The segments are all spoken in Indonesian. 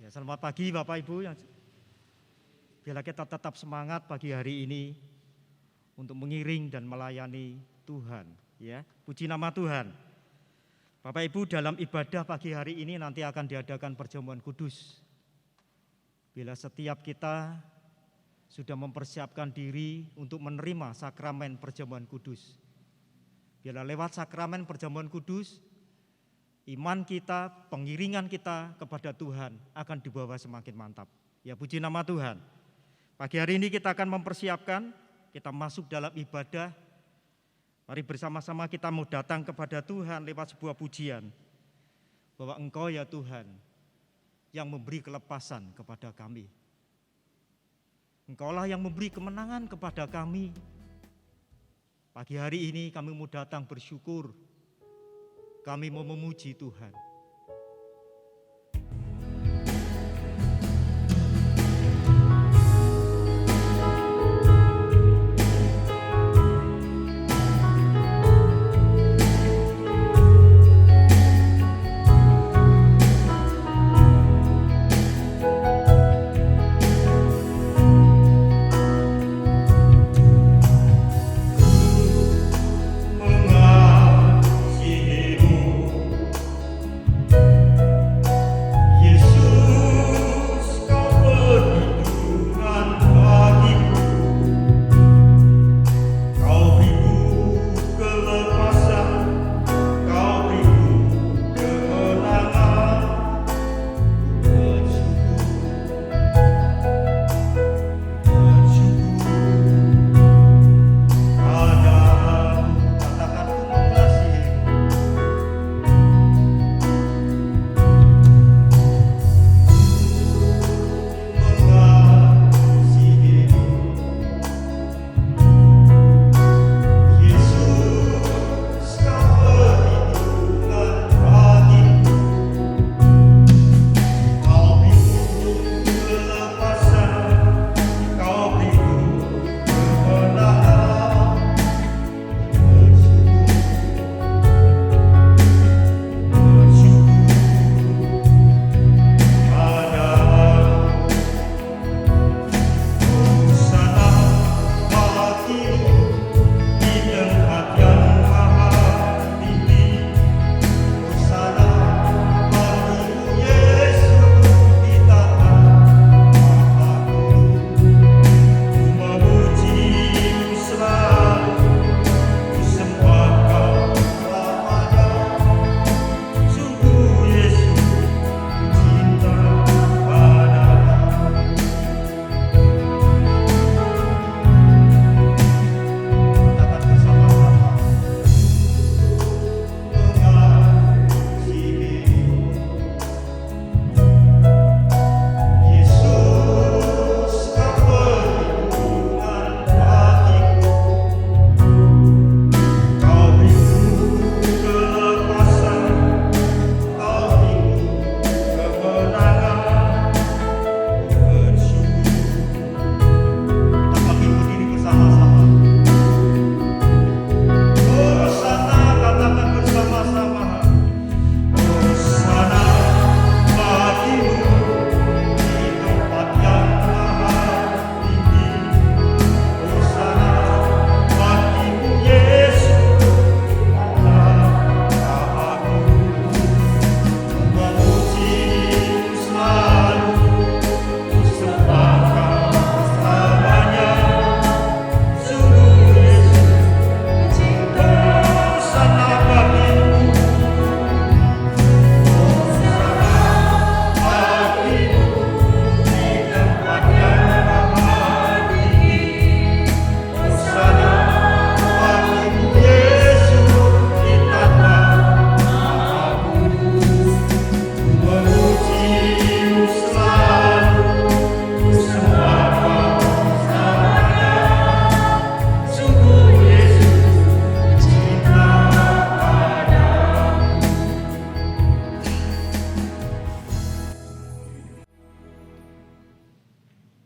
Ya, selamat pagi Bapak Ibu. Biarlah kita tetap semangat pagi hari ini untuk mengiring dan melayani Tuhan. Ya, puji nama Tuhan. Bapak Ibu, dalam ibadah pagi hari ini nanti akan diadakan perjamuan kudus. Bila setiap kita sudah mempersiapkan diri untuk menerima sakramen perjamuan kudus. Biarlah lewat sakramen perjamuan kudus, iman kita, pengiringan kita kepada Tuhan akan dibawa semakin mantap. Ya, puji nama Tuhan. Pagi hari ini kita akan mempersiapkan, kita masuk dalam ibadah. Mari bersama-sama kita mau datang kepada Tuhan lewat sebuah pujian. Bahwa Engkau ya Tuhan yang memberi kelepasan kepada kami. Engkaulah yang memberi kemenangan kepada kami. Pagi hari ini kami mau datang bersyukur. Kami mau memuji Tuhan.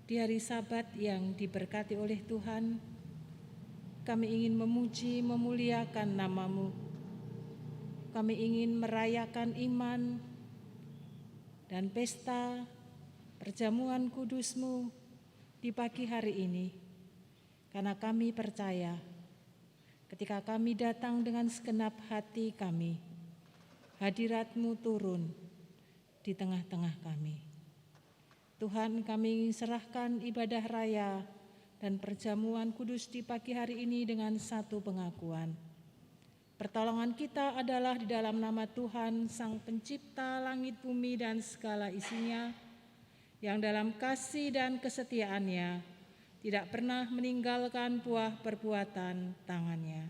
Di hari Sabat yang diberkati oleh Tuhan, kami ingin memuji, memuliakan nama-Mu. Kami ingin merayakan iman dan pesta perjamuan kudus-Mu di pagi hari ini, karena kami percaya ketika kami datang dengan segenap hati kami, hadirat-Mu turun di tengah-tengah kami. Tuhan, kami serahkan ibadah raya dan perjamuan kudus di pagi hari ini dengan satu pengakuan. Pertolongan kita adalah di dalam nama Tuhan, Sang Pencipta langit bumi dan segala isinya, yang dalam kasih dan kesetiaannya tidak pernah meninggalkan buah perbuatan tangannya.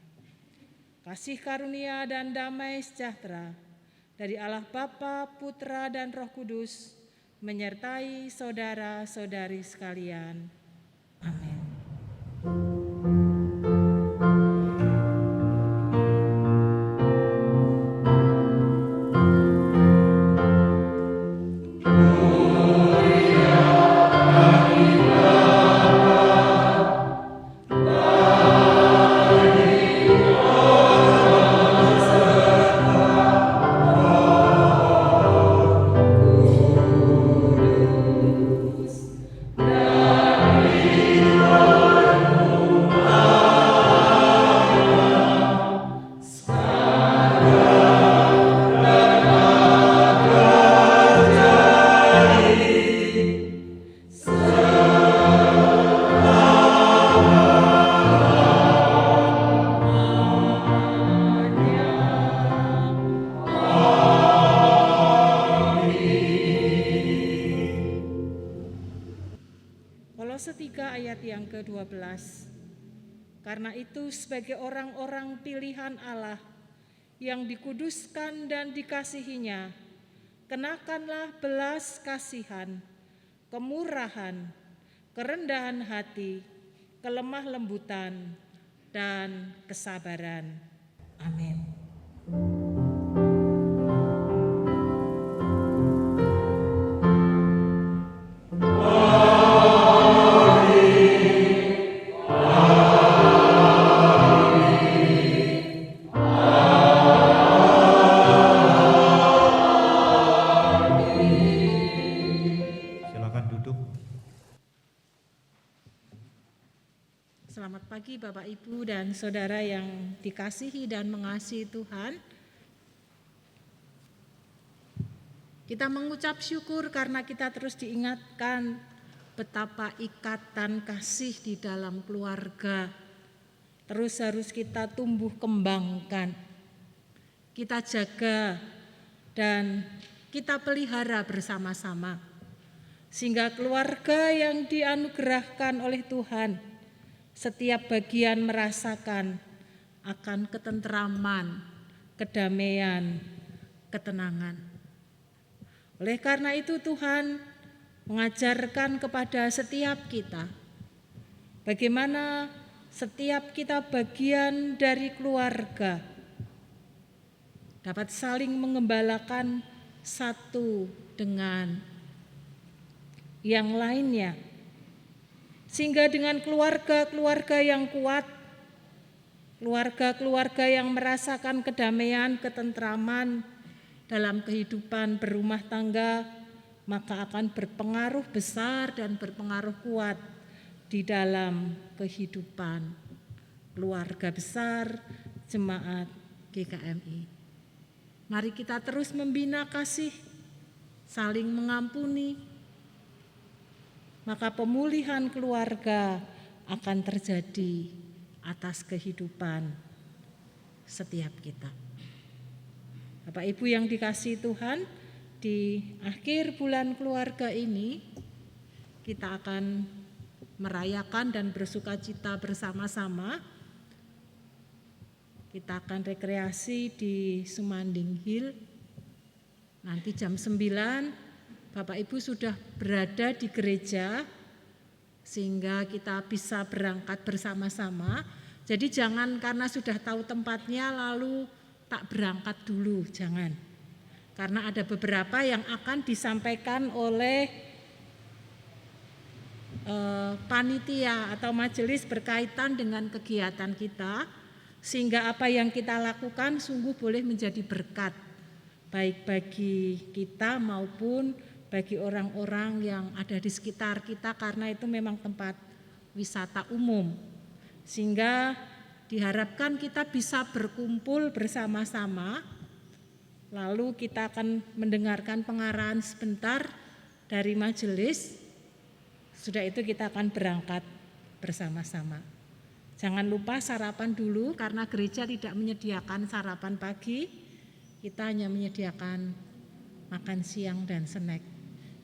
Kasih karunia dan damai sejahtera dari Allah Bapa, Putra, dan Roh Kudus menyertai saudara-saudari sekalian. Amin. Kolose 3 ayat yang ke-12. Karena itu sebagai orang-orang pilihan Allah yang dikuduskan dan dikasihinya, kenakanlah belas kasihan, kemurahan, kerendahan hati, kelemah lembutan, dan kesabaran. Amin. Selamat pagi Bapak Ibu dan Saudara yang dikasihi dan mengasihi Tuhan. Kita mengucap syukur karena kita terus diingatkan betapa ikatan kasih di dalam keluarga terus harus kita tumbuh kembangkan, kita jaga dan kita pelihara bersama-sama. Sehingga keluarga yang dianugerahkan oleh Tuhan setiap bagian merasakan akan ketentraman, kedamaian, ketenangan. Oleh karena itu Tuhan mengajarkan kepada setiap kita bagaimana setiap kita bagian dari keluarga dapat saling mengembalakan satu dengan yang lainnya. Sehingga dengan keluarga-keluarga yang kuat, keluarga-keluarga yang merasakan kedamaian, ketentraman dalam kehidupan berumah tangga, maka akan berpengaruh besar dan berpengaruh kuat di dalam kehidupan keluarga besar jemaat GKMI. Mari kita terus membina kasih, saling mengampuni, maka pemulihan keluarga akan terjadi atas kehidupan setiap kita. Bapak Ibu yang dikasihi Tuhan, di akhir bulan keluarga ini kita akan merayakan dan bersukacita bersama-sama. Kita akan rekreasi di Sumanding Hill. Nanti jam 9 Bapak Ibu sudah berada di gereja sehingga kita bisa berangkat bersama-sama. Jadi jangan karena sudah tahu tempatnya lalu tak berangkat dulu, jangan. Karena ada beberapa yang akan disampaikan oleh panitia atau majelis berkaitan dengan kegiatan kita, sehingga apa yang kita lakukan sungguh boleh menjadi berkat baik bagi kita maupun bagi orang-orang yang ada di sekitar kita karena itu memang tempat wisata umum. Sehingga diharapkan kita bisa berkumpul bersama-sama, lalu kita akan mendengarkan pengarahan sebentar dari majelis. Sudah itu kita akan berangkat bersama-sama. Jangan lupa sarapan dulu karena gereja tidak menyediakan sarapan pagi. Kita hanya menyediakan makan siang dan snack.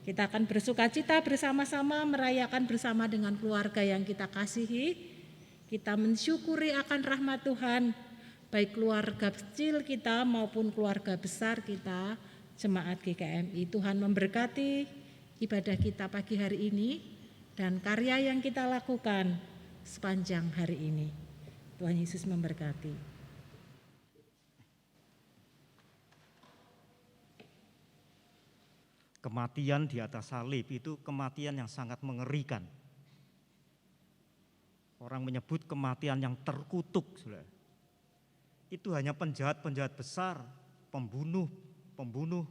Kita akan bersukacita bersama-sama, merayakan bersama dengan keluarga yang kita kasihi. Kita mensyukuri akan rahmat Tuhan, baik keluarga kecil kita maupun keluarga besar kita, jemaat GKMI. Tuhan memberkati ibadah kita pagi hari ini dan karya yang kita lakukan sepanjang hari ini. Tuhan Yesus memberkati. Kematian di atas salib itu kematian yang sangat mengerikan. Orang menyebut kematian yang terkutuk. Saudara. Itu hanya penjahat-penjahat besar, pembunuh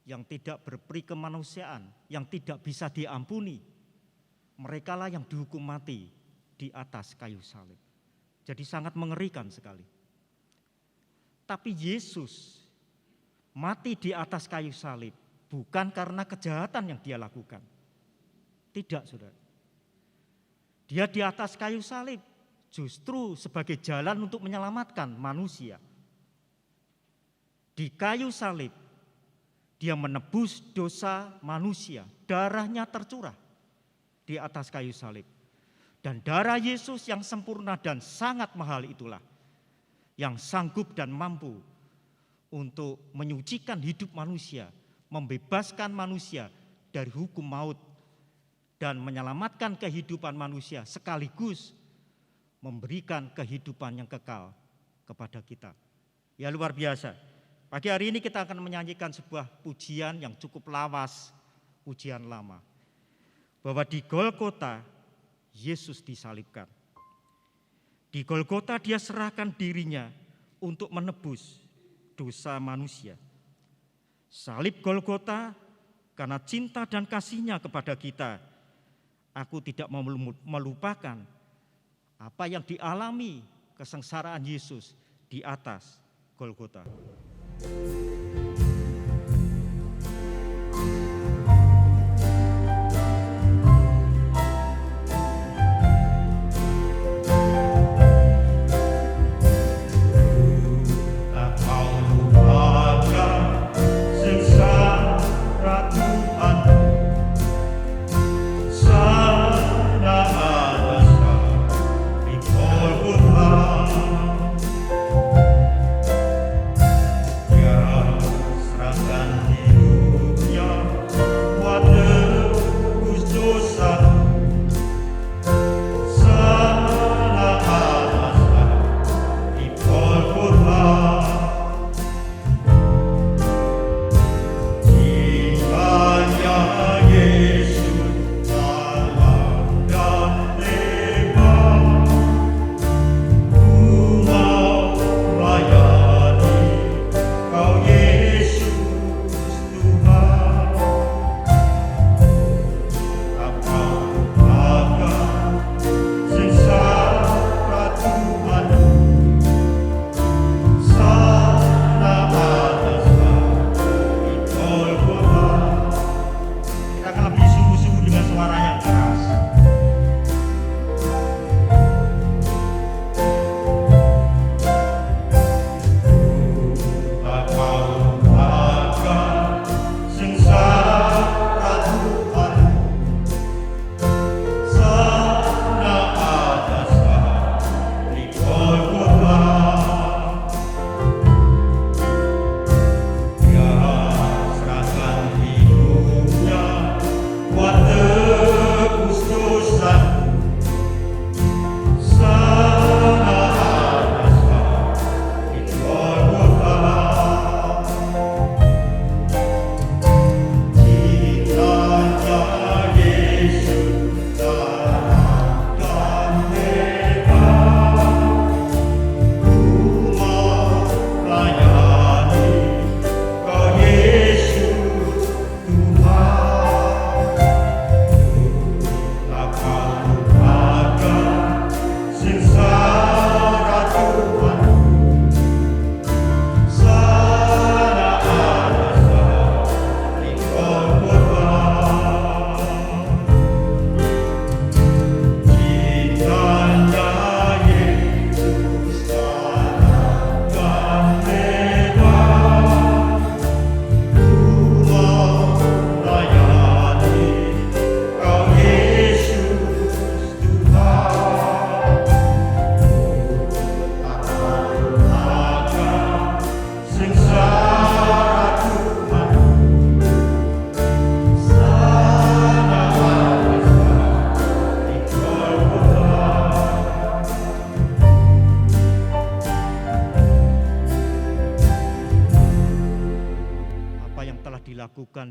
yang tidak berperi kemanusiaan, yang tidak bisa diampuni. Merekalah yang dihukum mati di atas kayu salib. Jadi sangat mengerikan sekali. Tapi Yesus mati di atas kayu salib bukan karena kejahatan yang dia lakukan. Tidak, saudara. Dia di atas kayu salib justru sebagai jalan untuk menyelamatkan manusia. Di kayu salib dia menebus dosa manusia, darahnya tercurah di atas kayu salib. Dan darah Yesus yang sempurna dan sangat mahal itulah yang sanggup dan mampu untuk menyucikan hidup manusia, membebaskan manusia dari hukum maut dan menyelamatkan kehidupan manusia sekaligus memberikan kehidupan yang kekal kepada kita. Ya, luar biasa. Pagi hari ini kita akan menyanyikan sebuah pujian yang cukup lawas, pujian lama. Bahwa di Golgota Yesus disalibkan. Di Golgota dia serahkan dirinya untuk menebus dosa manusia. Salib Golgota karena cinta dan kasih-Nya kepada kita. Aku tidak mau melupakan apa yang dialami kesengsaraan Yesus di atas Golgota. Yeah.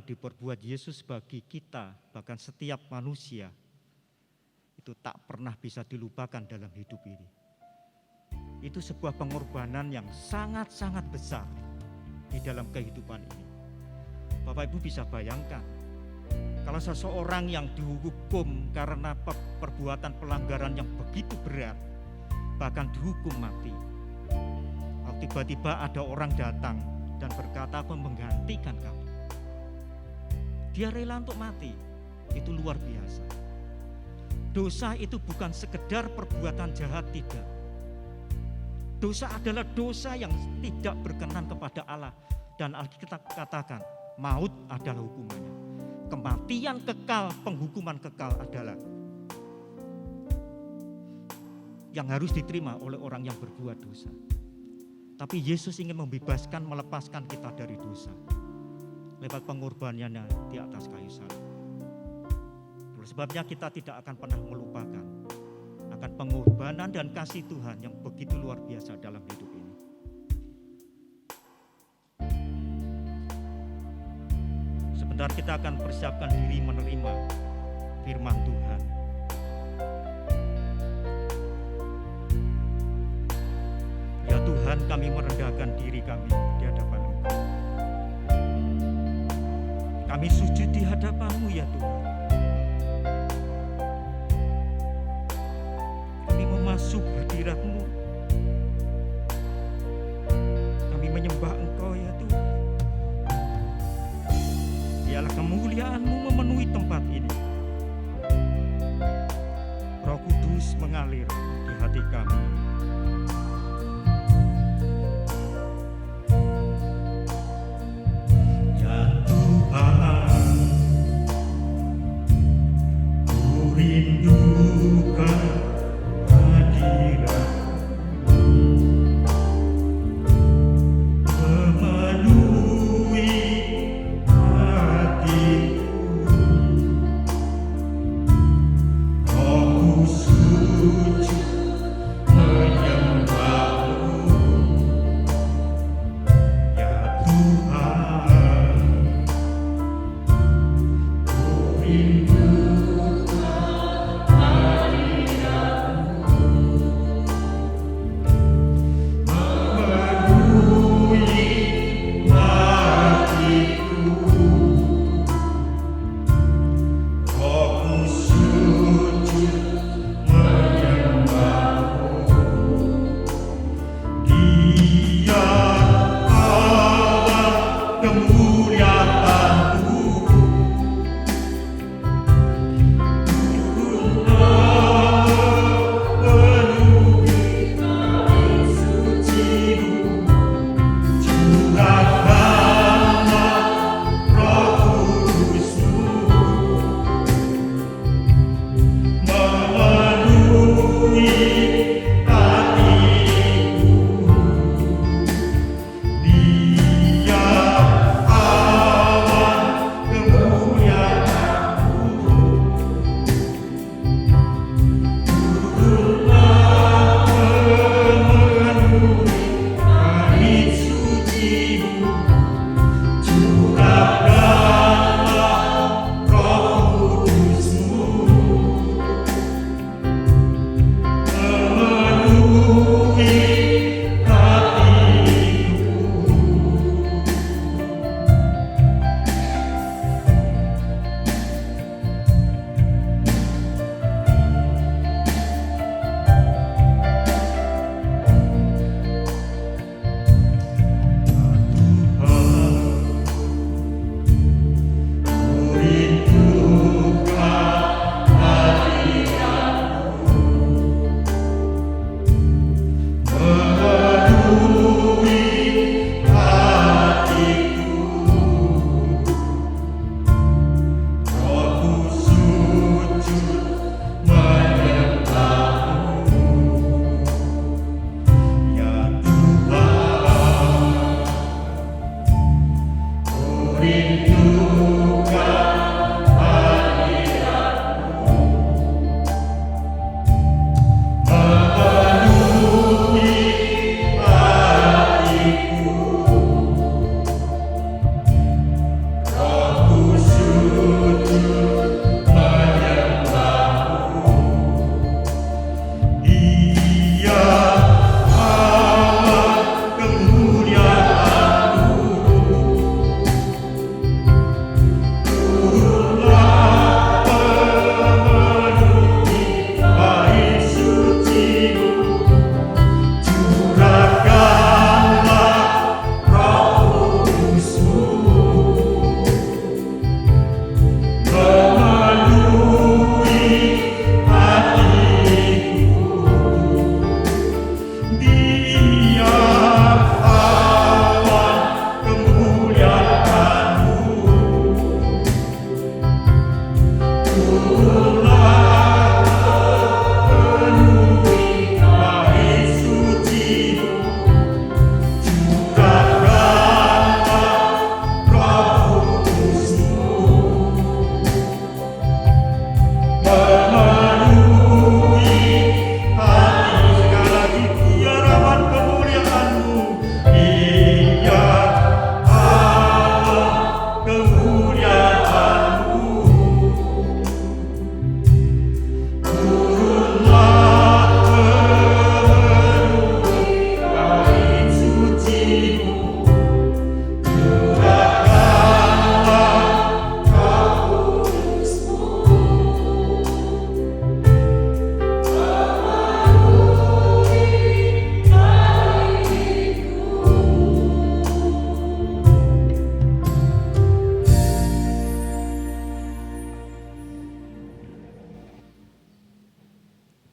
yang diperbuat Yesus bagi kita, bahkan setiap manusia, itu tak pernah bisa dilupakan dalam hidup ini. Itu sebuah pengorbanan yang sangat-sangat besar di dalam kehidupan ini. Bapak Ibu bisa bayangkan, kalau seseorang yang dihukum karena perbuatan pelanggaran yang begitu berat, bahkan dihukum mati, lalu tiba-tiba ada orang datang dan berkata, "Aku menggantikan kamu." Dia rela untuk mati. Itu luar biasa. Dosa itu bukan sekedar perbuatan jahat, tidak. Dosa adalah dosa yang tidak berkenan kepada Allah. Dan Alkitab katakan, maut adalah hukumannya. Kematian kekal, penghukuman kekal adalah yang harus diterima oleh orang yang berbuat dosa. Tapi Yesus ingin membebaskan, melepaskan kita dari dosa lewat pengorbanannya di atas kayu salib. Oleh sebabnya kita tidak akan pernah melupakan akan pengorbanan dan kasih Tuhan yang begitu luar biasa dalam hidup ini. Sebentar kita akan persiapkan diri menerima firman Tuhan. Ya Tuhan, kami merendahkan diri kami di hadapan Engkau. Kami sujud di hadapan-Mu ya Tuhan. Kami memasuk hadirat-Mu. Kami menyembah Engkau ya Tuhan. Biarlah kemuliaan-Mu memenuhi tempat ini. Roh Kudus mengalir di hati kami. Rindukan hadirat-Mu, memenuhi hatiku. Rohku sujud menyembah-Mu, ya Tuhan. Ku rindu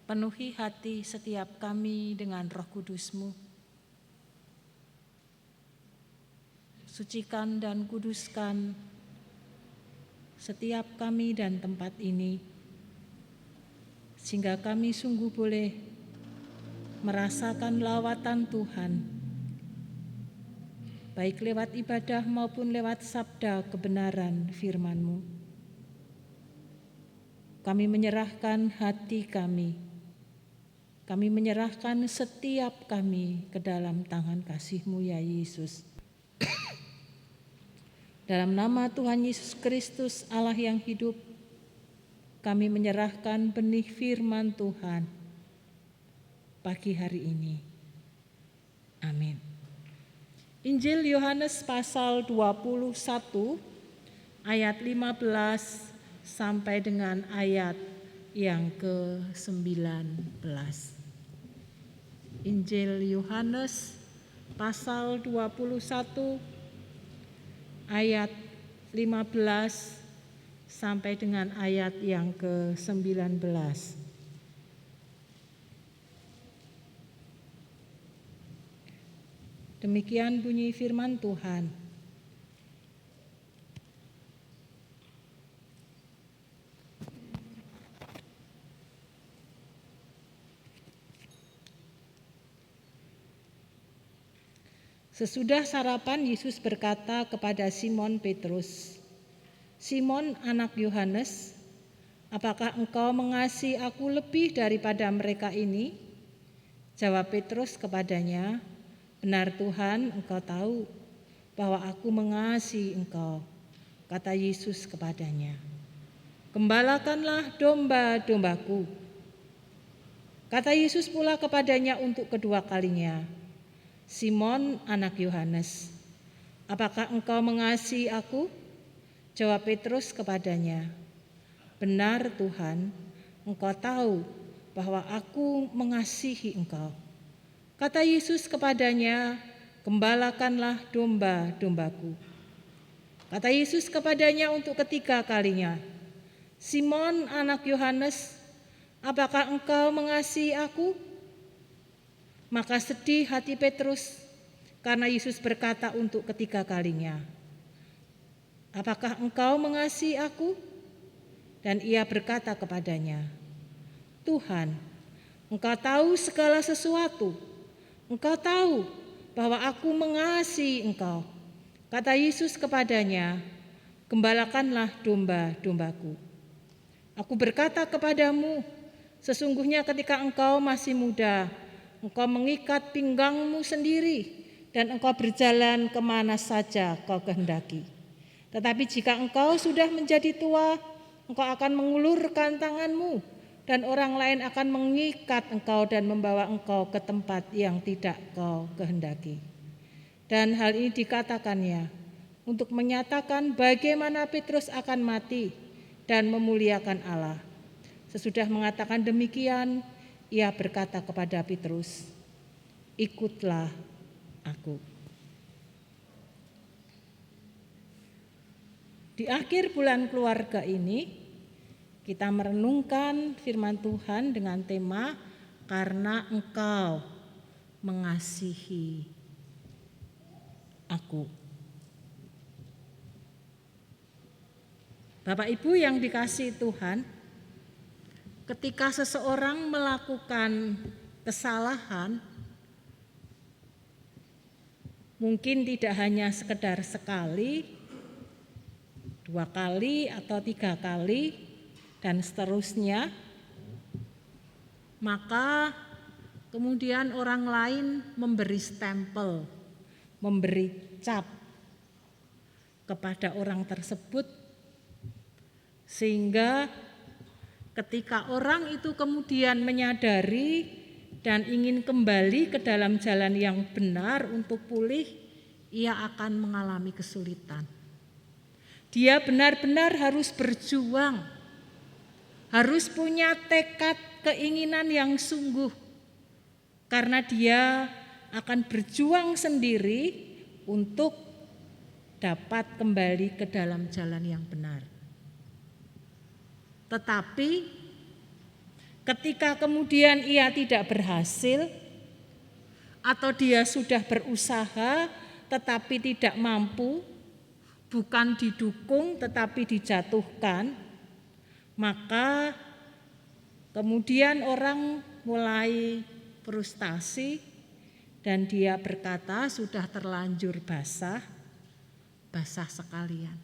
Penuhi hati setiap kami dengan Roh Kudus-Mu. Sucikan dan kuduskan setiap kami dan tempat ini, sehingga kami sungguh boleh merasakan lawatan Tuhan, baik lewat ibadah maupun lewat sabda kebenaran firman-Mu. Kami menyerahkan hati kami menyerahkan setiap kami ke dalam tangan kasih-Mu ya Yesus. Dalam nama Tuhan Yesus Kristus Allah yang hidup, kami menyerahkan benih firman Tuhan pagi hari ini. Amin. Injil Yohanes pasal 21 ayat 15 sampai dengan ayat yang ke-19. Injil Yohanes pasal 21 ayat 15 sampai dengan ayat yang ke-19. Demikian bunyi firman Tuhan. Sesudah sarapan, Yesus berkata kepada Simon Petrus, "Simon, anak Yohanes, apakah engkau mengasihi aku lebih daripada mereka ini?" Jawab Petrus kepadanya, "Benar Tuhan, engkau tahu bahwa aku mengasihi engkau." Kata Yesus kepadanya, "Gembalakanlah domba-dombaku." Kata Yesus pula kepadanya untuk kedua kalinya, "Simon, anak Yohanes, apakah engkau mengasihi aku?" Jawab Petrus kepadanya, "Benar Tuhan, engkau tahu bahwa aku mengasihi engkau." Kata Yesus kepadanya, "Gembalakanlah domba-dombaku." Kata Yesus kepadanya untuk ketiga kalinya, "Simon, anak Yohanes, apakah engkau mengasihi aku?" Maka sedih hati Petrus karena Yesus berkata untuk ketiga kalinya, "Apakah engkau mengasihi aku?" Dan ia berkata kepadanya, "Tuhan, engkau tahu segala sesuatu. Engkau tahu bahwa aku mengasihi engkau." Kata Yesus kepadanya, "Gembalakanlah domba-dombaku. Aku berkata kepadamu, sesungguhnya ketika engkau masih muda, engkau mengikat pinggangmu sendiri dan engkau berjalan kemana saja kau kehendaki. Tetapi jika engkau sudah menjadi tua, engkau akan mengulurkan tanganmu dan orang lain akan mengikat engkau dan membawa engkau ke tempat yang tidak kau kehendaki." Dan hal ini dikatakannya untuk menyatakan bagaimana Petrus akan mati dan memuliakan Allah. Sesudah mengatakan demikian, ia berkata kepada Petrus, "Ikutlah aku." Di akhir bulan keluarga ini, kita merenungkan firman Tuhan dengan tema "Karena Engkau mengasihi aku." Bapak Ibu yang dikasihi Tuhan, ketika seseorang melakukan kesalahan, mungkin tidak hanya sekedar sekali, 2 kali atau 3 kali, dan seterusnya, maka kemudian orang lain memberi stempel, memberi cap kepada orang tersebut, sehingga ketika orang itu kemudian menyadari dan ingin kembali ke dalam jalan yang benar untuk pulih, ia akan mengalami kesulitan. Dia benar-benar harus berjuang, harus punya tekad keinginan yang sungguh, karena dia akan berjuang sendiri untuk dapat kembali ke dalam jalan yang benar. Tetapi Ketika kemudian ia tidak berhasil, atau dia sudah berusaha tetapi tidak mampu, bukan didukung tetapi dijatuhkan, maka kemudian orang mulai frustasi dan dia berkata, sudah terlanjur basah sekalian.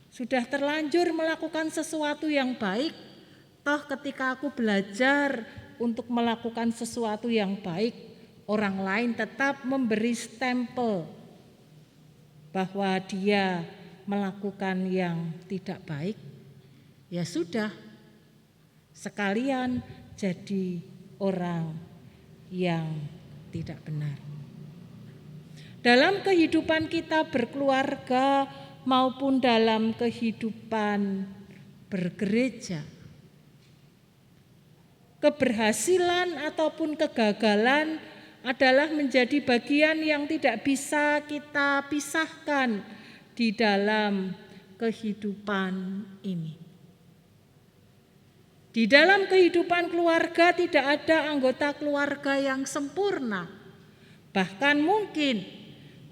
Sudah terlanjur melakukan sesuatu yang baik, toh ketika aku belajar untuk melakukan sesuatu yang baik, orang lain tetap memberi stempel bahwa dia melakukan yang tidak baik, ya sudah, sekalian jadi orang yang tidak benar. Dalam kehidupan kita berkeluarga maupun dalam kehidupan bergereja, keberhasilan ataupun kegagalan adalah menjadi bagian yang tidak bisa kita pisahkan di dalam kehidupan ini. Di dalam kehidupan keluarga tidak ada anggota keluarga yang sempurna. Bahkan mungkin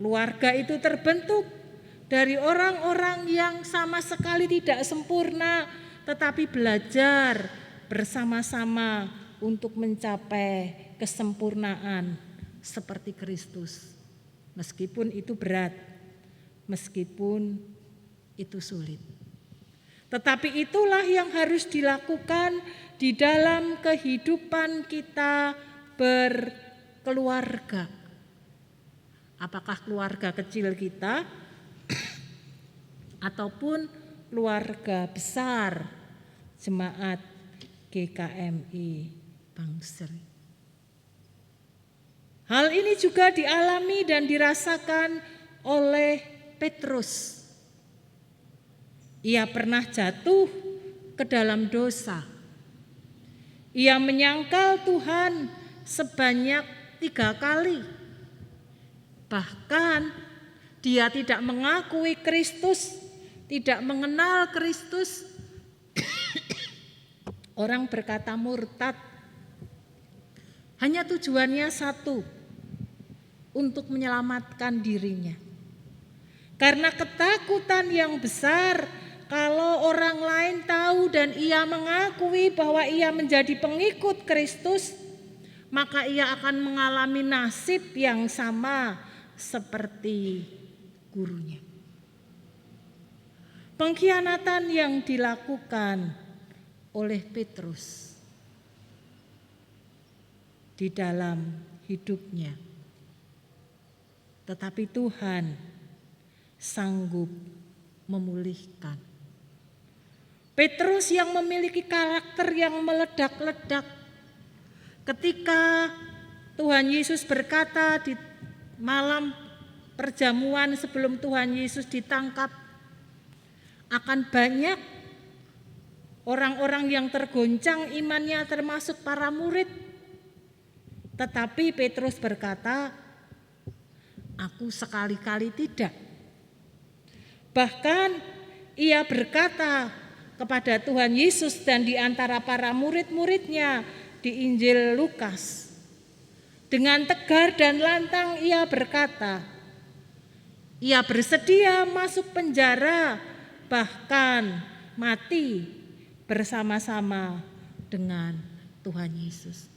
keluarga itu terbentuk dari orang-orang yang sama sekali tidak sempurna, tetapi belajar bersama-sama untuk mencapai kesempurnaan seperti Kristus. Meskipun itu berat, meskipun itu sulit. Tetapi itulah yang harus dilakukan di dalam kehidupan kita berkeluarga. Apakah keluarga kecil kita ataupun keluarga besar jemaat GKMI Bangsri. Hal ini juga dialami dan dirasakan oleh Petrus. Ia pernah jatuh ke dalam dosa. Ia menyangkal Tuhan sebanyak 3 kali. Bahkan dia tidak mengakui Kristus, tidak mengenal Kristus. Orang berkata murtad. Hanya tujuannya satu, untuk menyelamatkan dirinya. Karena ketakutan yang besar, kalau orang lain tahu dan ia mengakui bahwa ia menjadi pengikut Kristus, maka ia akan mengalami nasib yang sama seperti gurunya. Pengkhianatan yang dilakukan oleh Petrus di dalam hidupnya, tetapi Tuhan sanggup memulihkan. Petrus yang memiliki karakter yang meledak-ledak, ketika Tuhan Yesus berkata di malam perjamuan sebelum Tuhan Yesus ditangkap, akan banyak orang-orang yang tergoncang imannya termasuk para murid. Tetapi Petrus berkata, aku sekali-kali tidak. Bahkan ia berkata kepada Tuhan Yesus dan di antara para murid-muridnya di Injil Lukas, dengan tegar dan lantang ia berkata, ia bersedia masuk penjara, bahkan mati bersama-sama dengan Tuhan Yesus.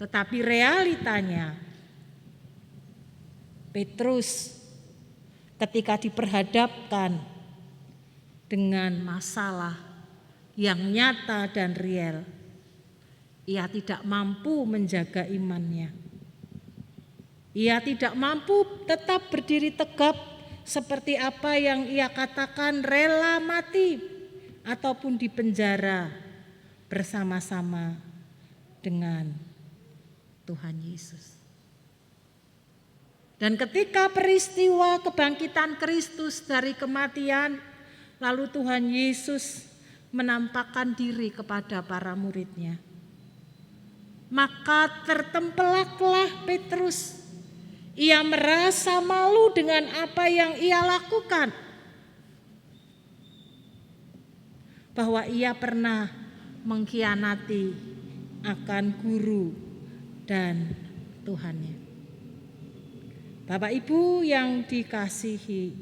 Tetapi realitanya, Petrus ketika diperhadapkan dengan masalah yang nyata dan real, ia tidak mampu menjaga imannya. Ia tidak mampu tetap berdiri tegap seperti apa yang ia katakan, rela mati ataupun dipenjara bersama-sama dengan Tuhan Yesus. Dan ketika peristiwa kebangkitan Kristus dari kematian, lalu Tuhan Yesus menampakkan diri kepada para muridnya. Maka tertempelaklah Petrus. Ia merasa malu dengan apa yang ia lakukan. Bahwa ia pernah mengkhianati akan guru dan Tuhannya. Bapak Ibu yang dikasihi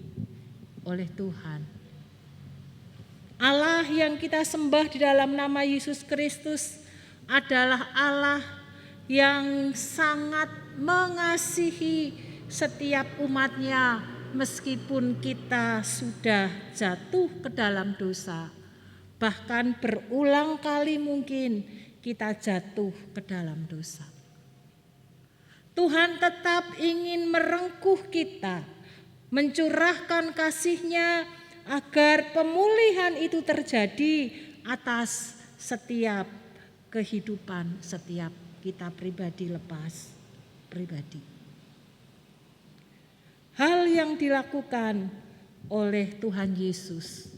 oleh Tuhan, Allah yang kita sembah di dalam nama Yesus Kristus adalah Allah yang sangat mengasihi setiap umatnya meskipun kita sudah jatuh ke dalam dosa. Bahkan berulang kali mungkin kita jatuh ke dalam dosa. Tuhan tetap ingin merengkuh kita, mencurahkan kasih-Nya agar pemulihan itu terjadi atas setiap kehidupan setiap kita pribadi lepas pribadi. Hal yang dilakukan oleh Tuhan Yesus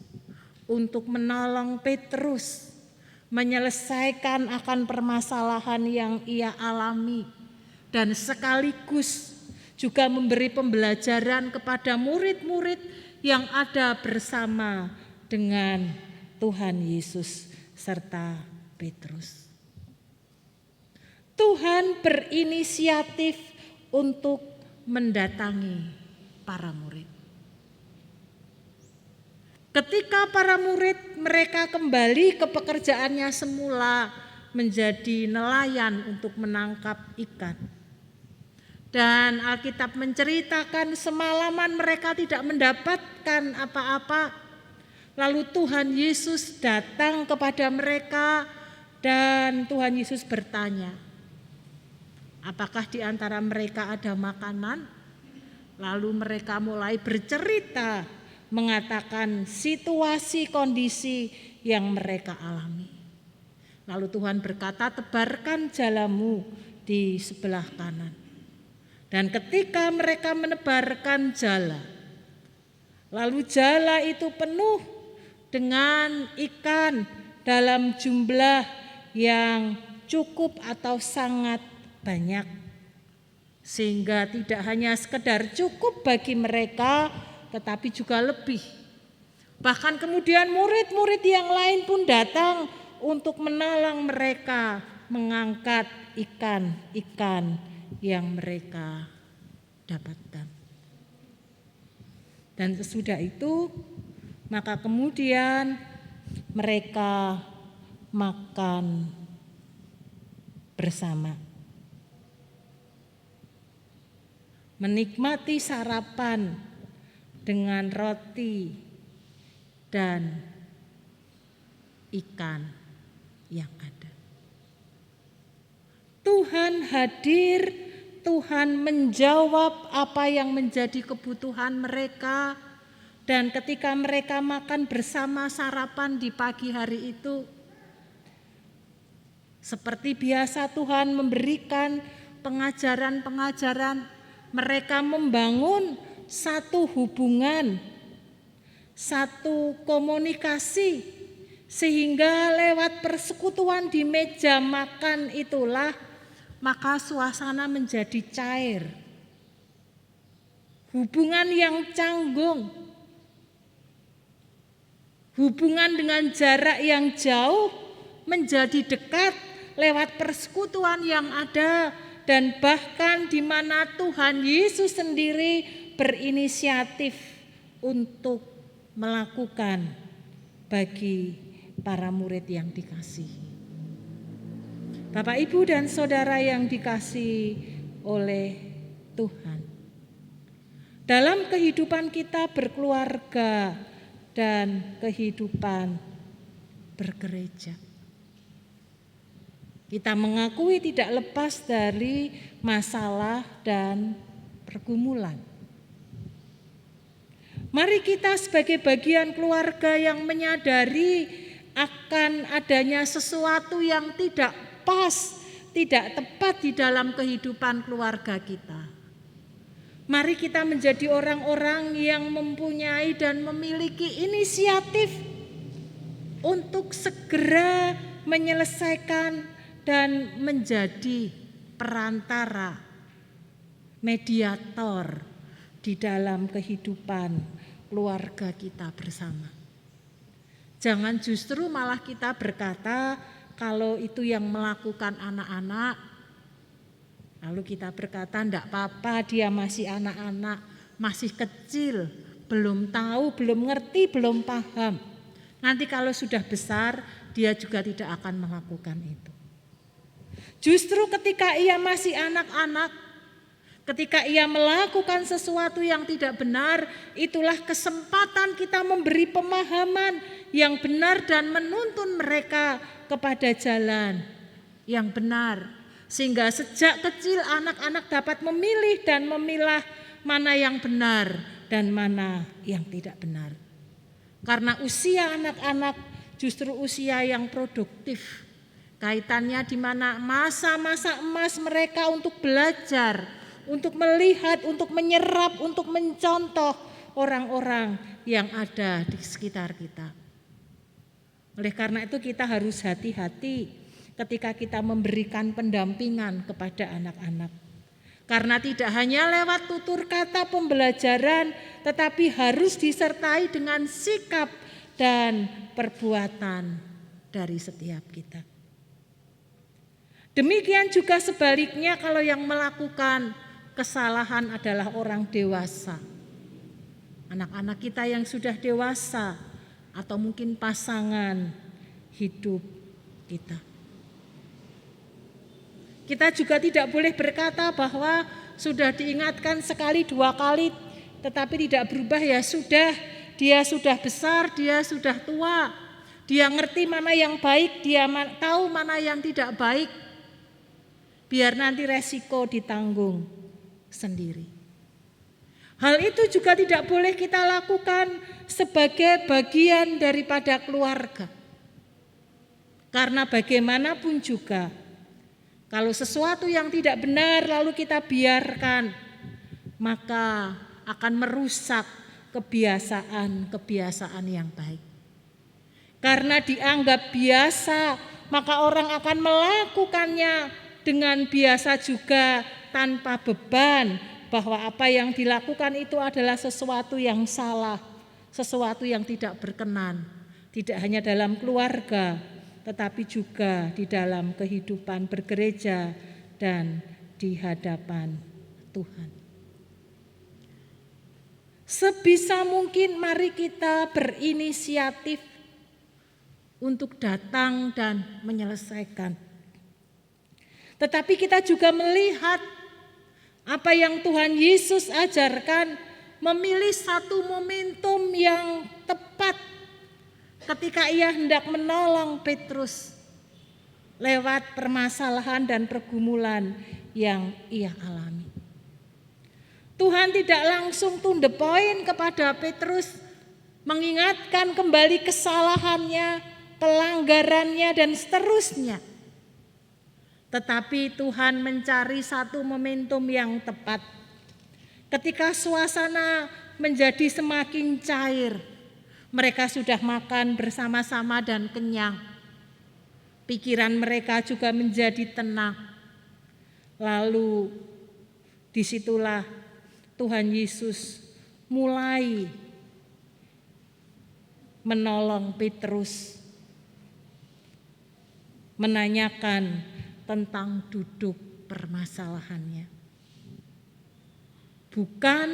untuk menolong Petrus menyelesaikan akan permasalahan yang ia alami dan sekaligus juga memberi pembelajaran kepada murid-murid yang ada bersama dengan Tuhan Yesus serta Petrus. Tuhan berinisiatif untuk mendatangi para murid. Ketika para murid mereka kembali ke pekerjaannya semula menjadi nelayan untuk menangkap ikan. Dan Alkitab menceritakan semalaman mereka tidak mendapatkan apa-apa. Lalu Tuhan Yesus datang kepada mereka dan Tuhan Yesus bertanya, apakah di antara mereka ada makanan? Lalu mereka mulai bercerita mengatakan situasi kondisi yang mereka alami. Lalu Tuhan berkata, tebarkan jalamu di sebelah kanan. Dan ketika mereka menebarkan jala, lalu jala itu penuh dengan ikan dalam jumlah yang cukup atau sangat banyak. Sehingga tidak hanya sekedar cukup bagi mereka, tetapi juga lebih. Bahkan kemudian murid-murid yang lain pun datang untuk menolong mereka mengangkat ikan-ikan yang mereka dapatkan. Dan sesudah itu, maka kemudian mereka makan bersama. Menikmati sarapan dengan roti dan ikan yang ada. Tuhan hadir, Tuhan menjawab apa yang menjadi kebutuhan mereka. Dan ketika mereka makan bersama sarapan di pagi hari itu, seperti biasa Tuhan memberikan pengajaran-pengajaran, mereka membangun satu hubungan, satu komunikasi, sehingga lewat persekutuan di meja makan itulah maka suasana menjadi cair. Hubungan yang canggung, hubungan dengan jarak yang jauh menjadi dekat lewat persekutuan yang ada, dan bahkan di mana Tuhan Yesus sendiri berinisiatif untuk melakukan bagi para murid yang dikasihi. Bapak, Ibu, dan Saudara yang dikasihi oleh Tuhan, dalam kehidupan kita berkeluarga dan kehidupan bergereja, kita mengakui tidak lepas dari masalah dan pergumulan. Mari kita sebagai bagian keluarga yang menyadari akan adanya sesuatu yang tidak pas, tidak tepat di dalam kehidupan keluarga kita. Mari kita menjadi orang-orang yang mempunyai dan memiliki inisiatif untuk segera menyelesaikan dan menjadi perantara, mediator di dalam kehidupan keluarga kita bersama. Jangan justru malah kita berkata kalau itu yang melakukan anak-anak, lalu kita berkata enggak apa-apa, dia masih anak-anak, masih kecil, belum tahu, belum ngerti, belum paham. Nanti kalau sudah besar, dia juga tidak akan melakukan itu. Justru ketika ia masih anak-anak, ketika ia melakukan sesuatu yang tidak benar, itulah kesempatan kita memberi pemahaman yang benar dan menuntun mereka kepada jalan yang benar. Sehingga sejak kecil anak-anak dapat memilih dan memilah mana yang benar dan mana yang tidak benar. Karena usia anak-anak justru usia yang produktif. Kaitannya di mana masa-masa emas mereka untuk belajar, untuk melihat, untuk menyerap, untuk mencontoh orang-orang yang ada di sekitar kita. Oleh karena itu kita harus hati-hati ketika kita memberikan pendampingan kepada anak-anak. Karena tidak hanya lewat tutur kata pembelajaran, tetapi harus disertai dengan sikap dan perbuatan dari setiap kita. Demikian juga sebaliknya kalau yang melakukan kesalahan adalah orang dewasa. Anak-anak kita yang sudah dewasa atau mungkin pasangan hidup kita. Kita juga tidak boleh berkata bahwa sudah diingatkan sekali dua kali tetapi tidak berubah, ya sudah, dia sudah besar, dia sudah tua, dia ngerti mana yang baik, dia tahu mana yang tidak baik. Biar nanti resiko ditanggung sendiri. Hal itu juga tidak boleh kita lakukan sebagai bagian daripada keluarga. Karena bagaimanapun juga, kalau sesuatu yang tidak benar lalu kita biarkan, maka akan merusak kebiasaan-kebiasaan yang baik. Karena dianggap biasa, maka orang akan melakukannya dengan biasa juga tanpa beban bahwa apa yang dilakukan itu adalah sesuatu yang salah, sesuatu yang tidak berkenan, tidak hanya dalam keluarga tetapi juga di dalam kehidupan bergereja dan di hadapan Tuhan. Sebisa mungkin mari kita berinisiatif untuk datang dan menyelesaikan. Tetapi kita juga melihat apa yang Tuhan Yesus ajarkan, memilih satu momentum yang tepat ketika ia hendak menolong Petrus lewat permasalahan dan pergumulan yang ia alami. Tuhan tidak langsung to the point kepada Petrus, mengingatkan kembali kesalahannya, pelanggarannya dan seterusnya. Tetapi Tuhan mencari satu momentum yang tepat. Ketika suasana menjadi semakin cair, mereka sudah makan bersama-sama dan kenyang. Pikiran mereka juga menjadi tenang. Lalu disitulah Tuhan Yesus mulai menolong Petrus, menanyakan tentang duduk permasalahannya. Bukan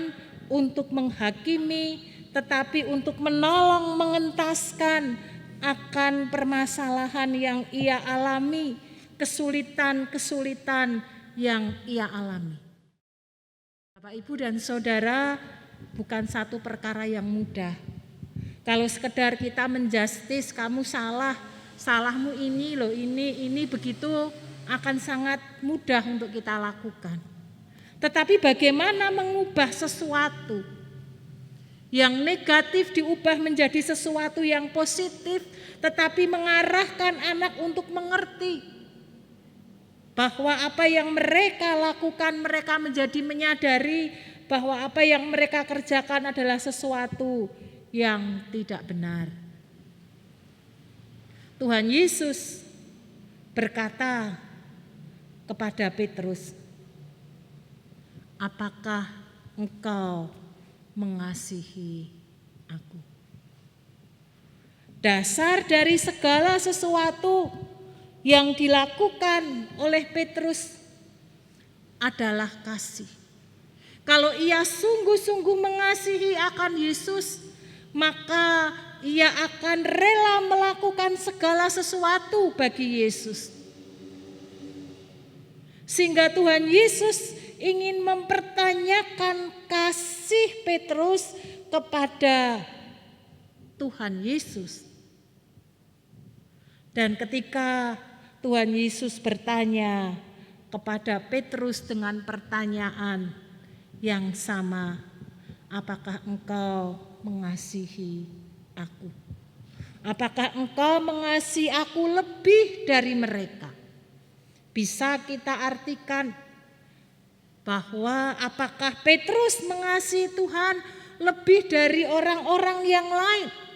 untuk menghakimi, tetapi untuk menolong mengentaskan akan permasalahan yang ia alami, kesulitan-kesulitan yang ia alami. Bapak, Ibu dan Saudara, bukan satu perkara yang mudah. Kalau sekedar kita menjustis, kamu salah, salahmu ini loh, ini begitu, akan sangat mudah untuk kita lakukan. Tetapi bagaimana mengubah sesuatu yang negatif diubah menjadi sesuatu yang positif, tetapi mengarahkan anak untuk mengerti bahwa apa yang mereka lakukan, mereka menjadi menyadari bahwa apa yang mereka kerjakan adalah sesuatu yang tidak benar. Tuhan Yesus berkata kepada Petrus, apakah engkau mengasihi aku? Dasar dari segala sesuatu yang dilakukan oleh Petrus adalah kasih. Kalau ia sungguh-sungguh mengasihi akan Yesus, maka ia akan rela melakukan segala sesuatu bagi Yesus. Sehingga Tuhan Yesus ingin mempertanyakan kasih Petrus kepada Tuhan Yesus. Dan ketika Tuhan Yesus bertanya kepada Petrus dengan pertanyaan yang sama, apakah engkau mengasihi aku? Apakah engkau mengasihi aku lebih dari mereka? Bisa kita artikan bahwa apakah Petrus mengasihi Tuhan lebih dari orang-orang yang lain?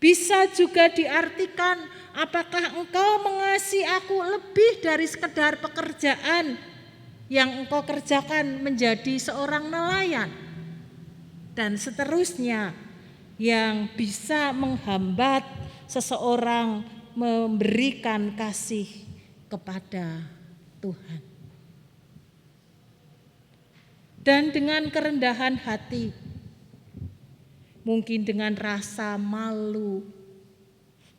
Bisa juga diartikan, apakah engkau mengasihi aku lebih dari sekedar pekerjaan yang engkau kerjakan menjadi seorang nelayan, dan seterusnya, yang bisa menghambat seseorang memberikan kasih kepada Tuhan. Dan dengan kerendahan hati, mungkin dengan rasa malu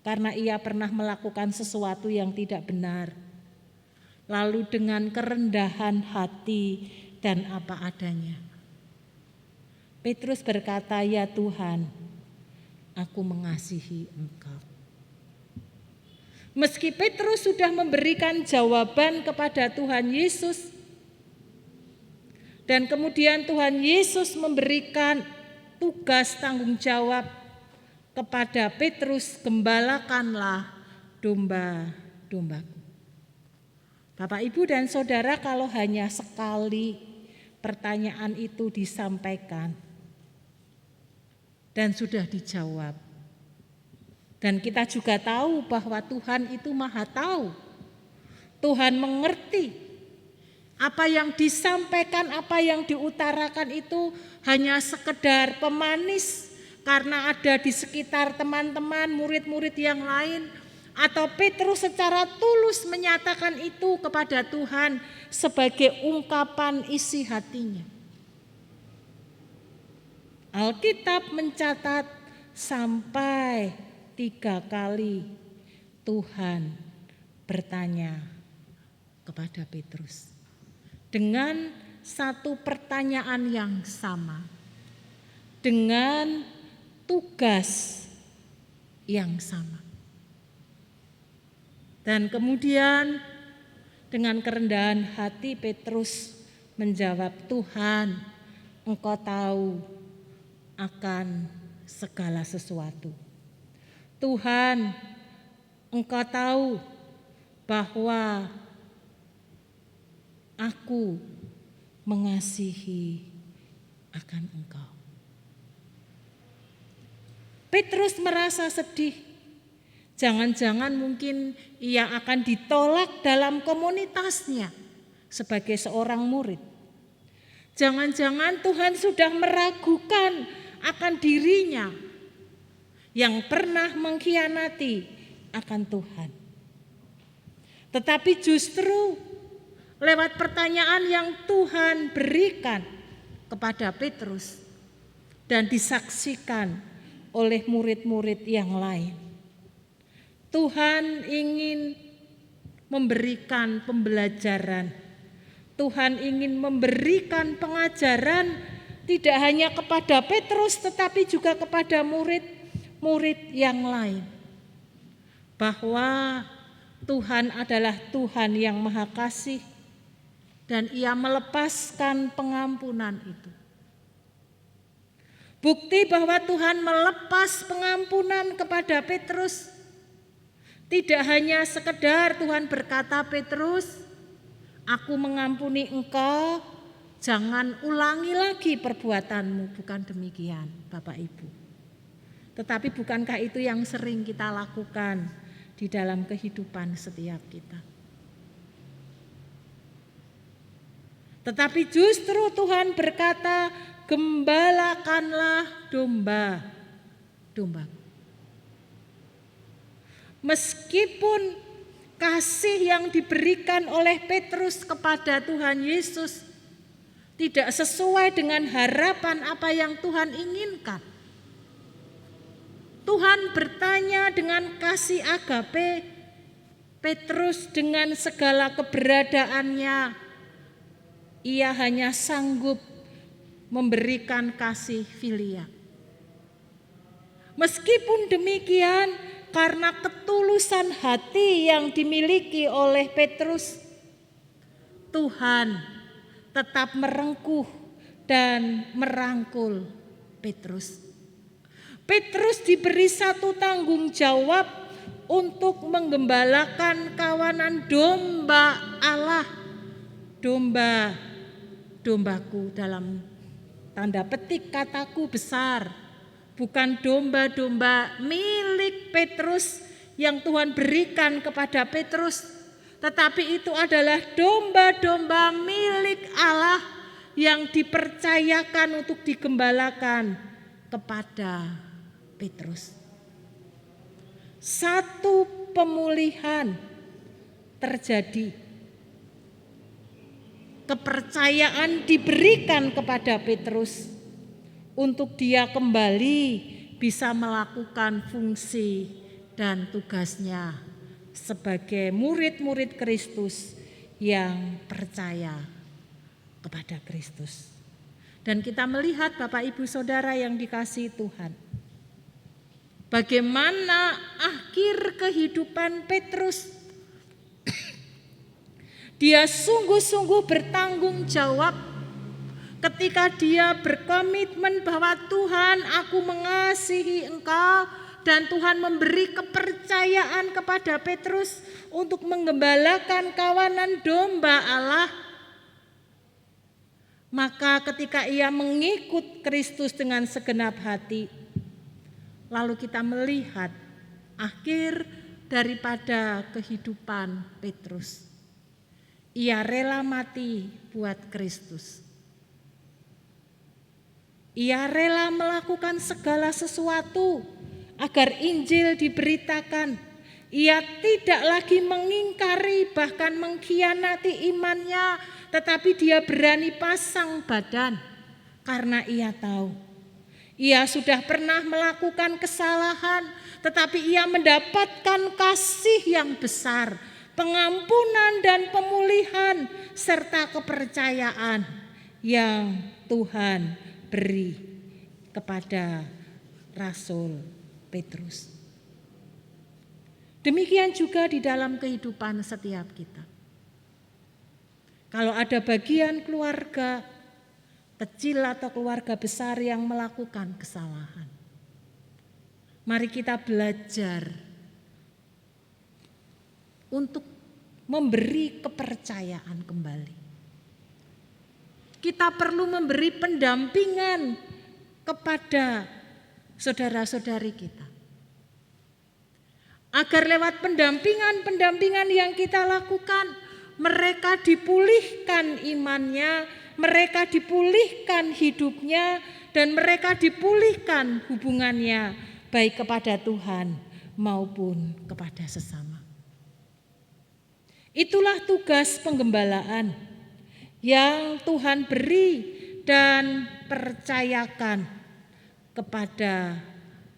karena ia pernah melakukan sesuatu yang tidak benar, lalu dengan kerendahan hati dan apa adanya, Petrus berkata, "Ya Tuhan, aku mengasihi Engkau." Meski Petrus sudah memberikan jawaban kepada Tuhan Yesus, dan kemudian Tuhan Yesus memberikan tugas tanggung jawab kepada Petrus, "Gembalakanlah domba-dombaku." Bapak, Ibu, dan Saudara, kalau hanya sekali pertanyaan itu disampaikan dan sudah dijawab, dan kita juga tahu bahwa Tuhan itu Maha Tahu, Tuhan mengerti apa yang disampaikan, apa yang diutarakan itu hanya sekedar pemanis karena ada di sekitar teman-teman, murid-murid yang lain, atau Petrus secara tulus menyatakan itu kepada Tuhan sebagai ungkapan isi hatinya. Alkitab mencatat sampai 3 kali Tuhan bertanya kepada Petrus dengan satu pertanyaan yang sama, dengan tugas yang sama. Dan kemudian dengan kerendahan hati Petrus menjawab, "Tuhan, Engkau tahu akan segala sesuatu. Tuhan, Engkau tahu bahwa aku mengasihi akan Engkau." Petrus merasa sedih. Jangan-jangan mungkin ia akan ditolak dalam komunitasnya sebagai seorang murid. Jangan-jangan Tuhan sudah meragukan akan dirinya yang pernah mengkhianati akan Tuhan. Tetapi justru lewat pertanyaan yang Tuhan berikan kepada Petrus dan disaksikan oleh murid-murid yang lain, Tuhan ingin memberikan pembelajaran, Tuhan ingin memberikan pengajaran tidak hanya kepada Petrus tetapi juga kepada murid-murid yang lain, bahwa Tuhan adalah Tuhan yang Maha Kasih dan Ia melepaskan pengampunan itu. Bukti bahwa Tuhan melepas pengampunan kepada Petrus tidak hanya sekedar Tuhan berkata, "Petrus, aku mengampuni engkau, jangan ulangi lagi perbuatanmu." Bukan demikian, Bapak Ibu. Tetapi bukankah itu yang sering kita lakukan di dalam kehidupan setiap kita? Tetapi justru Tuhan berkata, "Gembalakanlah domba-dombaku." Meskipun kasih yang diberikan oleh Petrus kepada Tuhan Yesus tidak sesuai dengan harapan apa yang Tuhan inginkan. Tuhan bertanya dengan kasih agape, Petrus dengan segala keberadaannya, ia hanya sanggup memberikan kasih filia. Meskipun demikian, karena ketulusan hati yang dimiliki oleh Petrus, Tuhan tetap merengkuh dan merangkul Petrus. Petrus diberi satu tanggung jawab untuk menggembalakan kawanan domba Allah. Dombaku dalam tanda petik kataku besar. Bukan domba-domba milik Petrus yang Tuhan berikan kepada Petrus. Tetapi itu adalah domba-domba milik Allah yang dipercayakan untuk digembalakan kepada Petrus. Satu pemulihan terjadi. Kepercayaan diberikan kepada Petrus untuk dia kembali bisa melakukan fungsi dan tugasnya sebagai murid-murid Kristus yang percaya kepada Kristus. Dan kita melihat Bapak Ibu Saudara yang dikasihi Tuhan, bagaimana akhir kehidupan Petrus. Dia sungguh-sungguh bertanggung jawab ketika dia berkomitmen bahwa Tuhan, aku mengasihi Engkau, dan Tuhan memberi kepercayaan kepada Petrus untuk menggembalakan kawanan domba Allah. Maka ketika ia mengikut Kristus dengan segenap hati, lalu kita melihat akhir daripada kehidupan Petrus. Ia rela mati buat Kristus. Ia rela melakukan segala sesuatu agar Injil diberitakan. Ia tidak lagi mengingkari bahkan mengkhianati imannya, tetapi dia berani pasang badan karena ia tahu ia sudah pernah melakukan kesalahan, tetapi ia mendapatkan kasih yang besar, pengampunan dan pemulihan serta kepercayaan yang Tuhan beri kepada Rasul Petrus. Demikian juga di dalam kehidupan setiap kita. Kalau ada bagian keluarga kecil atau keluarga besar yang melakukan kesalahan, mari kita belajar untuk memberi kepercayaan kembali. Kita perlu memberi pendampingan kepada saudara-saudari kita, agar lewat pendampingan yang kita lakukan, mereka dipulihkan imannya, mereka dipulihkan hidupnya, dan mereka dipulihkan hubungannya baik kepada Tuhan maupun kepada sesama. Itulah tugas penggembalaan yang Tuhan beri dan percayakan kepada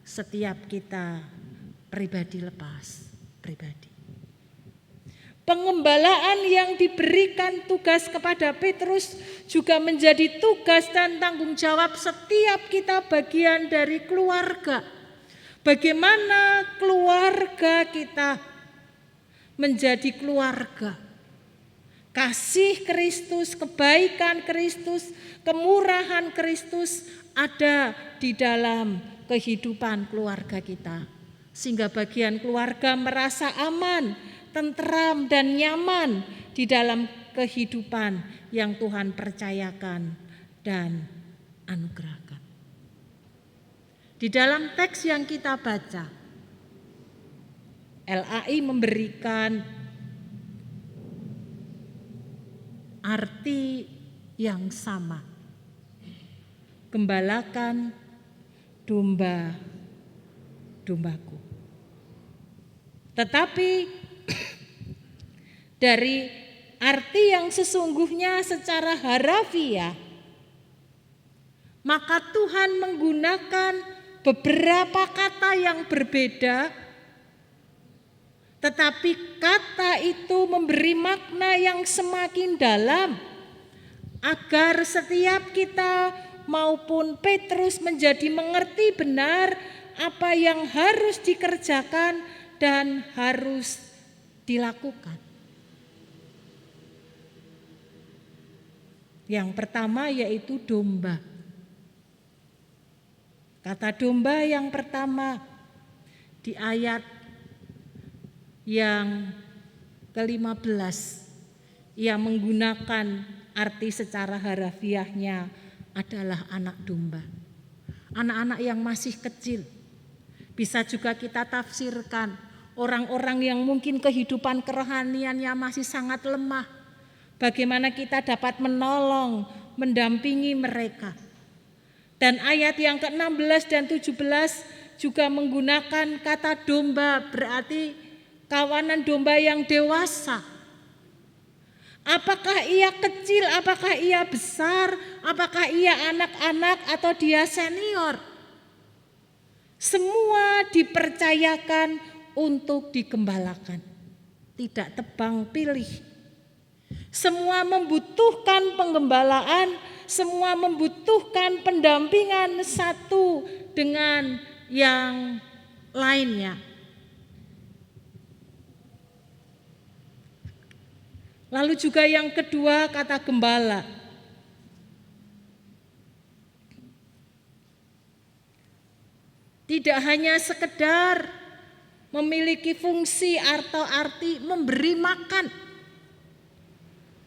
setiap kita pribadi lepas pribadi. Pengembalaan yang diberikan tugas kepada Petrus juga menjadi tugas dan tanggung jawab setiap kita bagian dari keluarga. Bagaimana keluarga kita menjadi keluarga kasih Kristus, kebaikan Kristus, kemurahan Kristus ada di dalam kehidupan keluarga kita. Sehingga bagian keluarga merasa aman, tentram dan nyaman di dalam kehidupan yang Tuhan percayakan dan anugerahkan. Di dalam teks yang kita baca, LAI memberikan arti yang sama. Gembalakan domba-dombaku. Tetapi dari arti yang sesungguhnya secara harafiah, maka Tuhan menggunakan beberapa kata yang berbeda, tetapi kata itu memberi makna yang semakin dalam agar setiap kita maupun Petrus menjadi mengerti benar apa yang harus dikerjakan dan harus dilakukan. Yang pertama yaitu domba. Kata domba yang pertama di ayat yang ke-15 yang menggunakan arti secara harafiahnya adalah anak domba. Anak-anak yang masih kecil. Bisa juga kita tafsirkan orang-orang yang mungkin kehidupan kerohaniannya masih sangat lemah. Bagaimana kita dapat menolong, mendampingi mereka. Dan ayat yang ke-16 dan 17 juga menggunakan kata domba, berarti kawanan domba yang dewasa. Apakah ia kecil, apakah ia besar, apakah ia anak-anak atau dia senior. Semua dipercayakan untuk digembalakan. Tidak tebang pilih. Semua membutuhkan penggembalaan, semua membutuhkan pendampingan satu dengan yang lainnya. Lalu juga yang kedua kata gembala. Tidak hanya sekedar memiliki fungsi atau arti memberi makan.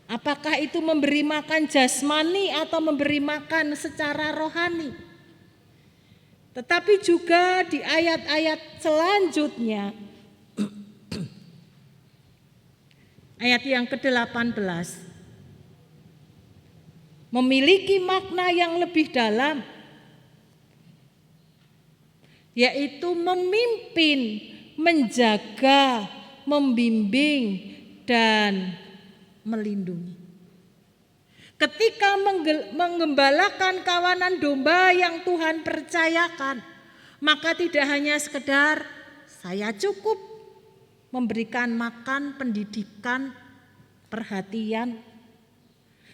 Apakah itu memberi makan jasmani atau memberi makan secara rohani? Tetapi juga di ayat-ayat selanjutnya, ayat yang ke-18, memiliki makna yang lebih dalam, yaitu memimpin, menjaga, membimbing, dan melindungi. Ketika menggembalakan kawanan domba yang Tuhan percayakan, maka tidak hanya sekedar saya cukup memberikan makan, pendidikan, perhatian,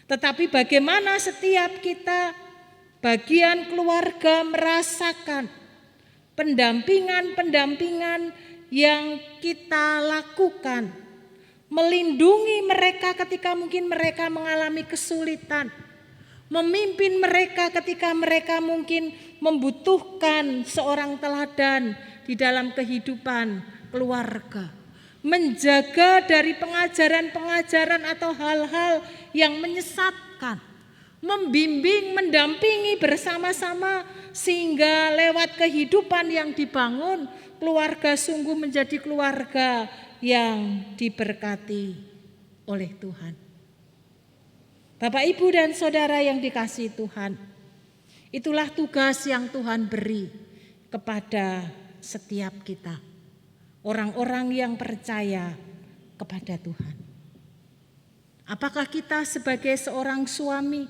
tetapi bagaimana setiap kita bagian keluarga merasakan pendampingan yang kita lakukan, melindungi mereka ketika mungkin mereka mengalami kesulitan, memimpin mereka ketika mereka mungkin membutuhkan seorang teladan di dalam kehidupan keluarga, menjaga dari pengajaran-pengajaran atau hal-hal yang menyesatkan, membimbing, mendampingi bersama-sama sehingga lewat kehidupan yang dibangun, keluarga sungguh menjadi keluarga yang diberkati oleh Tuhan. Bapak, Ibu, dan Saudara yang dikasihi Tuhan, itulah tugas yang Tuhan beri kepada setiap kita, orang-orang yang percaya kepada Tuhan. Apakah kita sebagai seorang suami,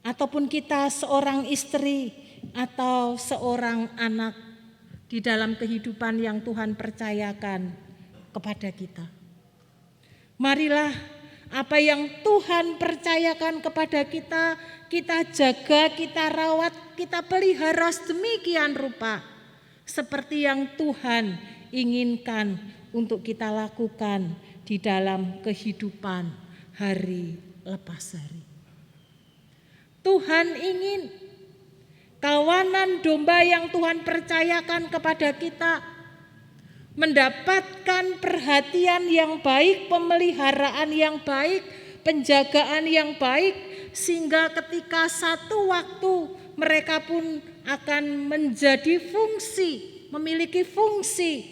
ataupun kita seorang istri, atau seorang anak di dalam kehidupan yang Tuhan percayakan kepada kita. Marilah apa yang Tuhan percayakan kepada kita, kita jaga, kita rawat, kita pelihara sedemikian rupa seperti yang Tuhan inginkan untuk kita lakukan di dalam kehidupan hari lepas hari. Tuhan ingin kawanan domba yang Tuhan percayakan kepada kita mendapatkan perhatian yang baik, pemeliharaan yang baik, penjagaan yang baik, sehingga ketika satu waktu mereka pun akan menjadi fungsi, memiliki fungsi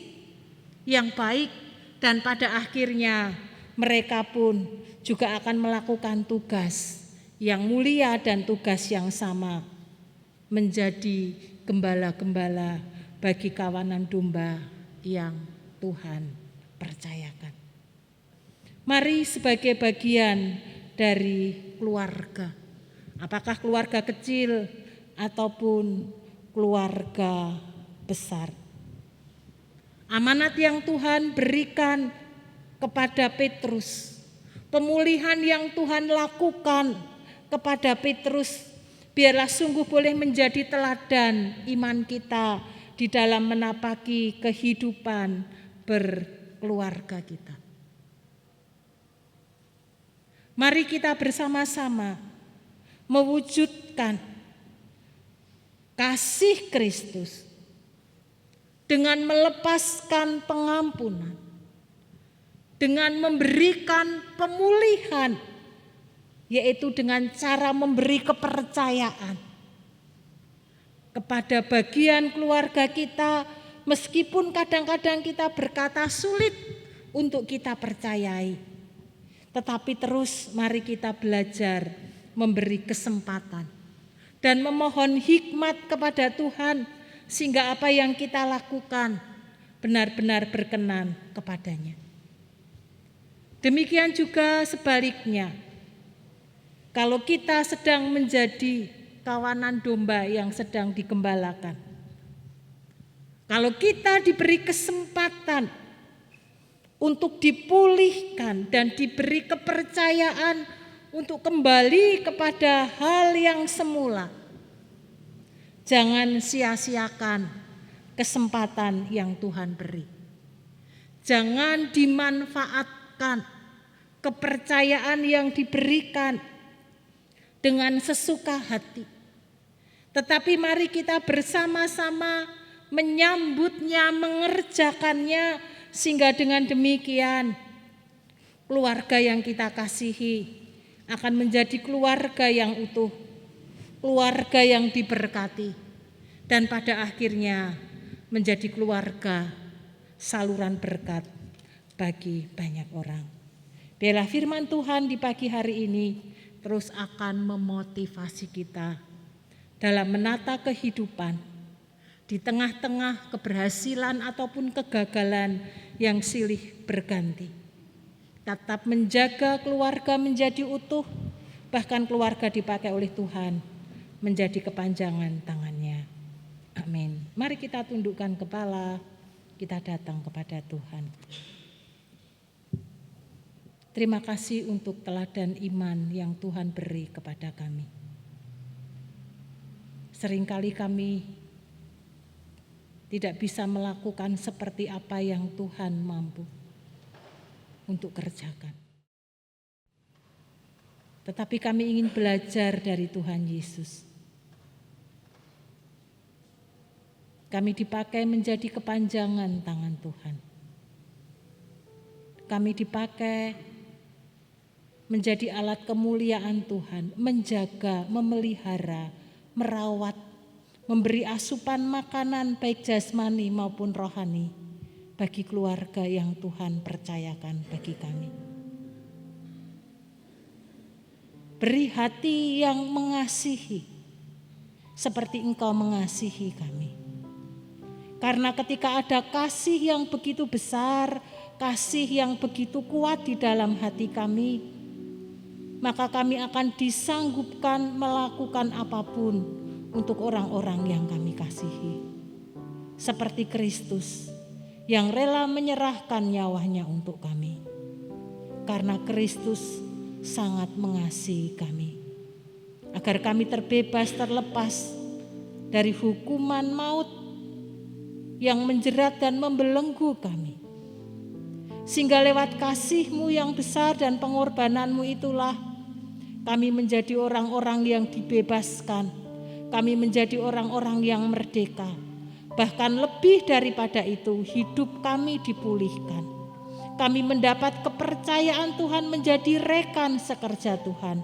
yang baik, dan pada akhirnya mereka pun juga akan melakukan tugas yang mulia dan tugas yang sama, menjadi gembala-gembala bagi kawanan domba yang Tuhan percayakan. Mari sebagai bagian dari keluarga, apakah keluarga kecil ataupun keluarga besar. Amanat yang Tuhan berikan kepada Petrus, pemulihan yang Tuhan lakukan kepada Petrus, biarlah sungguh boleh menjadi teladan iman kita di dalam menapaki kehidupan berkeluarga kita. Mari kita bersama-sama mewujudkan kasih Kristus dengan melepaskan pengampunan, dengan memberikan pemulihan, yaitu dengan cara memberi kepercayaan kepada bagian keluarga kita, meskipun kadang-kadang kita berkata sulit untuk kita percayai. Tetapi terus mari kita belajar memberi kesempatan dan memohon hikmat kepada Tuhan, sehingga apa yang kita lakukan benar-benar berkenan kepadanya. Demikian juga sebaliknya, kalau kita sedang menjadi kawanan domba yang sedang digembalakan, kalau kita diberi kesempatan untuk dipulihkan dan diberi kepercayaan untuk kembali kepada hal yang semula, jangan sia-siakan kesempatan yang Tuhan beri. Jangan dimanfaatkan kepercayaan yang diberikan dengan sesuka hati. Tetapi mari kita bersama-sama menyambutnya, mengerjakannya, sehingga dengan demikian keluarga yang kita kasihi akan menjadi keluarga yang utuh, keluarga yang diberkati, dan pada akhirnya menjadi keluarga saluran berkat bagi banyak orang. Biarlah firman Tuhan di pagi hari ini terus akan memotivasi kita dalam menata kehidupan di tengah-tengah keberhasilan ataupun kegagalan yang silih berganti. Tetap menjaga keluarga menjadi utuh, bahkan keluarga dipakai oleh Tuhan menjadi kepanjangan tangannya. Amin. Mari kita tundukkan kepala, kita datang kepada Tuhan. Terima kasih untuk teladan iman yang Tuhan beri kepada kami. Seringkali kami tidak bisa melakukan seperti apa yang Tuhan mampu untuk kerjakan. Tetapi kami ingin belajar dari Tuhan Yesus. Kami dipakai menjadi kepanjangan tangan Tuhan. Kami dipakai menjadi alat kemuliaan Tuhan, menjaga, memelihara, merawat, memberi asupan makanan baik jasmani maupun rohani bagi keluarga yang Tuhan percayakan bagi kami. Beri hati yang mengasihi seperti Engkau mengasihi kami. Karena ketika ada kasih yang begitu besar, kasih yang begitu kuat di dalam hati kami, maka kami akan disanggupkan melakukan apapun untuk orang-orang yang kami kasihi. Seperti Kristus yang rela menyerahkan nyawanya untuk kami. Karena Kristus sangat mengasihi kami. Agar kami terbebas, terlepas dari hukuman maut yang menjerat dan membelenggu kami. Sehingga lewat kasih-Mu yang besar dan pengorbanan-Mu itulah kami menjadi orang-orang yang dibebaskan. Kami menjadi orang-orang yang merdeka. Bahkan lebih daripada itu, hidup kami dipulihkan. Kami mendapat kepercayaan Tuhan menjadi rekan sekerja Tuhan.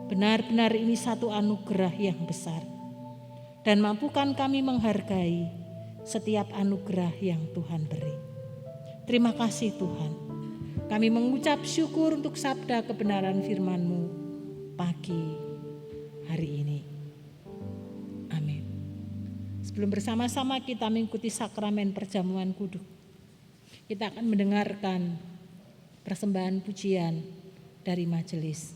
Benar-benar ini satu anugerah yang besar. Dan mampukan kami menghargai setiap anugerah yang Tuhan beri. Terima kasih Tuhan. Kami mengucap syukur untuk sabda kebenaran firman-Mu pagi hari ini. Amin. Sebelum bersama-sama kita mengikuti sakramen perjamuan kudus, kita akan mendengarkan persembahan pujian dari majelis.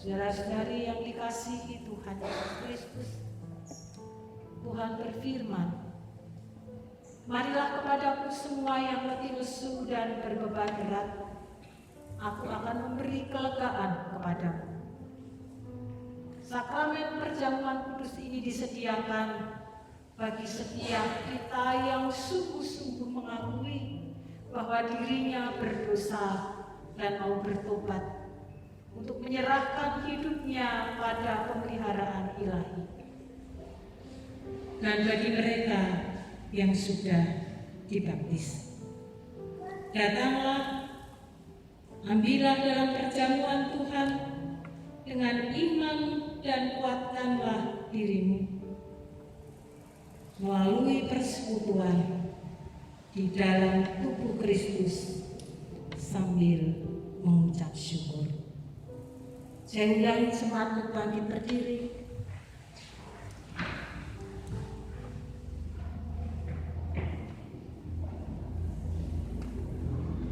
Saudara-saudari yang dikasihi Tuhan Yesus Kristus, Tuhan berfirman, "Marilah kepadaku semua yang letih lesu dan berbeban berat, aku akan memberi kelegaan kepadamu." Sakramen perjamuan kudus ini disediakan bagi setiap kita yang sungguh-sungguh mengakui bahwa dirinya berdosa dan mau bertobat untuk menyerahkan hidupnya pada pemeliharaan ilahi. Dan bagi mereka yang sudah dibaptis. Datanglah, ambillah dalam perjamuan Tuhan dengan iman dan kuatkanlah dirimu melalui persekutuan di dalam tubuh Kristus sambil mengucap syukur. Saya undang jemaat untuk bangkit berdiri.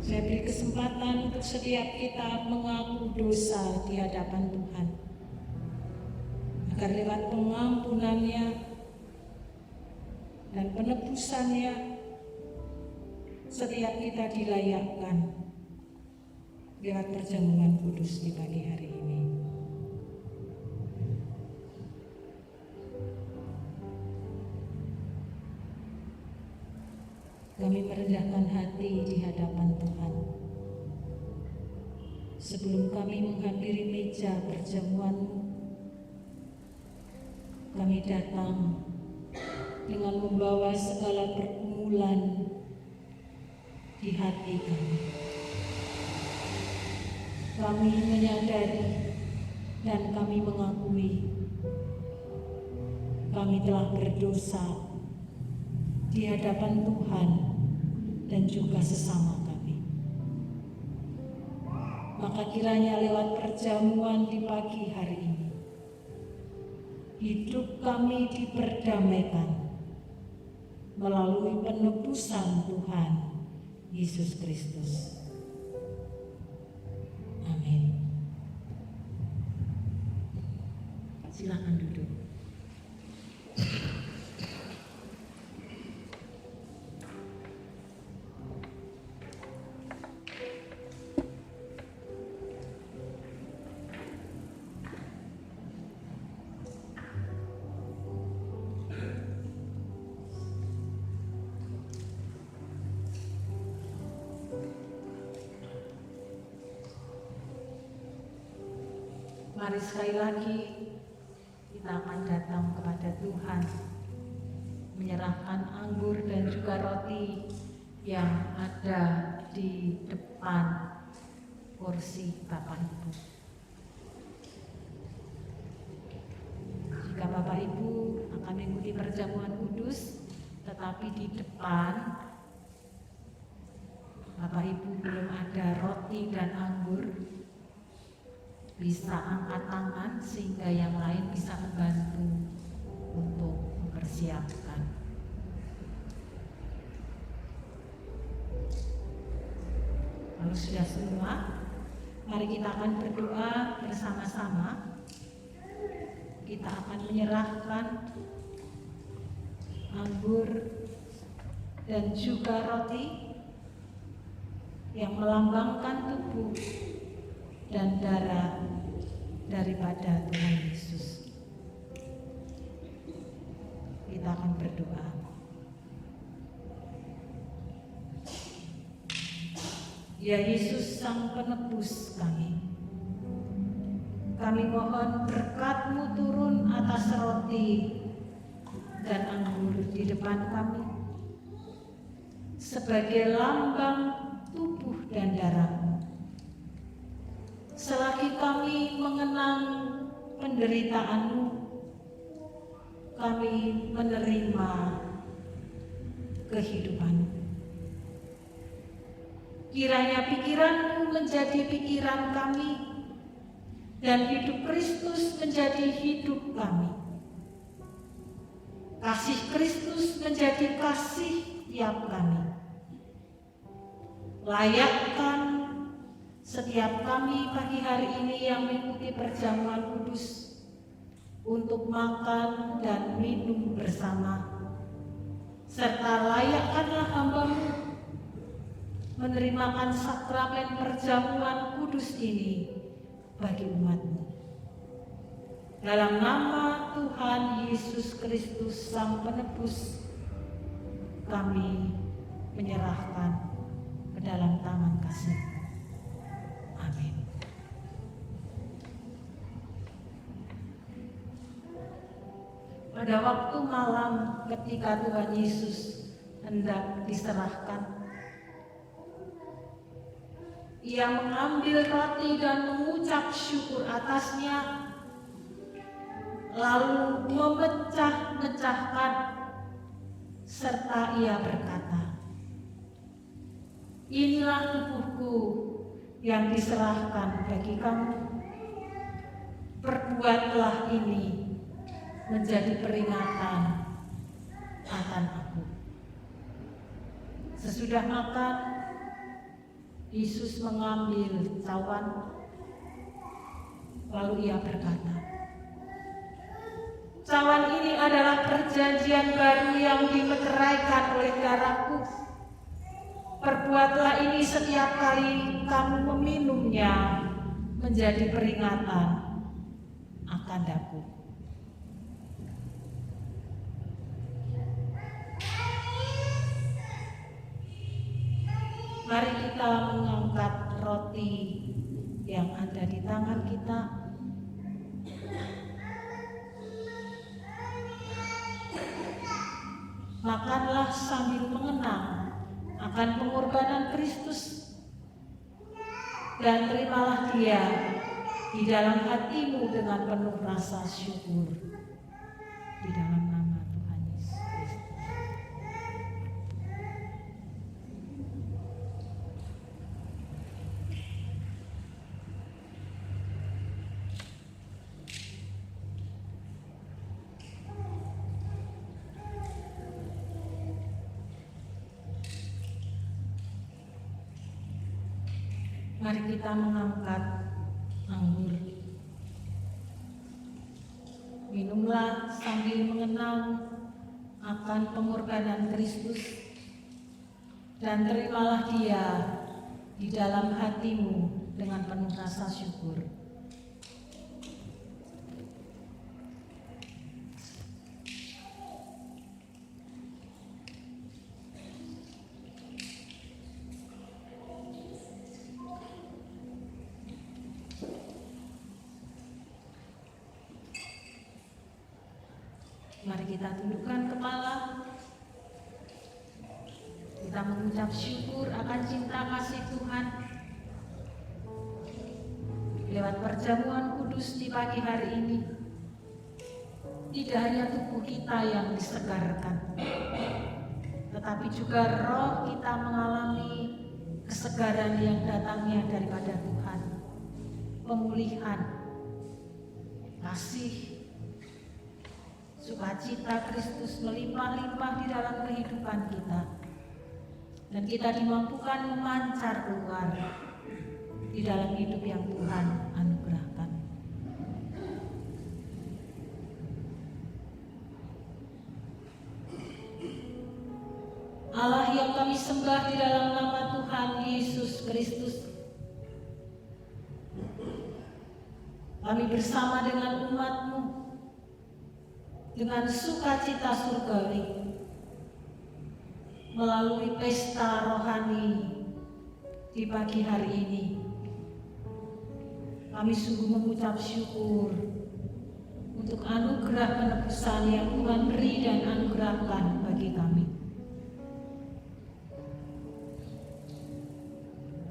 Saya beri kesempatan untuk setiap kita mengaku dosa di hadapan Tuhan, agar lewat pengampunannya dan penebusannya, setiap kita dilayakkan lewat perjamuan kudus di pagi hari ini. Kami merendahkan hati di hadapan Tuhan. Sebelum kami menghampiri meja perjamuan-Mu, kami datang dengan membawa segala pergumulan di hati kami. Kami menyadari dan kami mengakui kami telah berdosa di hadapan Tuhan dan juga sesama kami. Maka kiranya lewat perjamuan di pagi hari ini, hidup kami diperdamaikan melalui penebusan Tuhan Yesus Kristus. Amin. Silakan duduk. Mari sekali lagi kita akan datang kepada Tuhan, menyerahkan anggur dan juga roti yang ada di depan kursi Bapak Ibu. Jika Bapak Ibu akan mengikuti perjamuan kudus, tetapi di depan Bapak Ibu belum ada roti dan anggur, bisa angkat tangan sehingga yang lain bisa membantu untuk mempersiapkan. Kalau sudah semua, mari kita akan berdoa bersama-sama. Kita akan menyerahkan anggur dan juga roti yang melambangkan tubuh dan darah daripada Tuhan Yesus. Kita akan berdoa. Ya Yesus, Sang Penebus kami mohon berkat-Mu turun atas roti dan anggur di depan kami sebagai lambang tubuh dan darah-Mu. Selagi kami mengenang penderitaan-Mu, kami menerima kehidupan-Mu. Kiranya pikiran-Mu menjadi pikiran kami, dan hidup Kristus menjadi hidup kami. Kasih Kristus menjadi kasih tiap kami. Layakkan setiap kami pagi hari ini yang mengikuti perjamuan kudus untuk makan dan minum bersama, serta layakkanlah hamba-Mu menerimakan sakramen perjamuan kudus ini bagi umat-Mu. Dalam nama Tuhan Yesus Kristus Sang Penebus, kami menyerahkan ke dalam tangan kasih. Amin. Pada waktu malam ketika Tuhan Yesus hendak diserahkan. Ia mengambil roti dan mengucap syukur atasnya, lalu memecah-mecahkan, serta ia berkata, "Inilah tubuhku yang diserahkan bagi kamu. Perbuatlah ini menjadi peringatan akan aku." Sesudah makan, Yesus mengambil cawan, lalu ia berkata, "Cawan ini adalah perjanjian baru yang dimeteraikan oleh darahku. Perbuatlah ini setiap kali kamu meminumnya menjadi peringatan akan aku." Mari kita mengangkat roti yang ada di tangan kita. Makanlah sambil mengenang akan pengorbanan Kristus, dan terimalah Dia di dalam hatimu dengan penuh rasa syukur. Di dalam nama Tuhan Yesus Kristus. Mari kita mengangkat anggur. Minumlah sambil mengenang akan pengorbanan Kristus, dan terimalah Dia di dalam hatimu dengan penuh rasa syukur. Mari kita tundukkan kepala. Kita mengucap syukur akan cinta kasih Tuhan lewat perjamuan kudus di pagi hari ini. Tidak hanya tubuh kita yang disegarkan, tetapi juga roh kita mengalami kesegaran yang datangnya daripada Tuhan. Pemulihan, kasih, sukacita Kristus melimpah-limpah di dalam kehidupan kita, dan kita dimampukan memancar keluar di dalam hidup yang Tuhan anugerahkan. Allah yang kami sembah di dalam nama Tuhan Yesus Kristus, kami bersama dengan umat-Mu dengan sukacita surgawi melalui pesta rohani di pagi hari ini. Kami sungguh mengucap syukur untuk anugerah penebusan yang Tuhan beri dan anugerahkan bagi kami.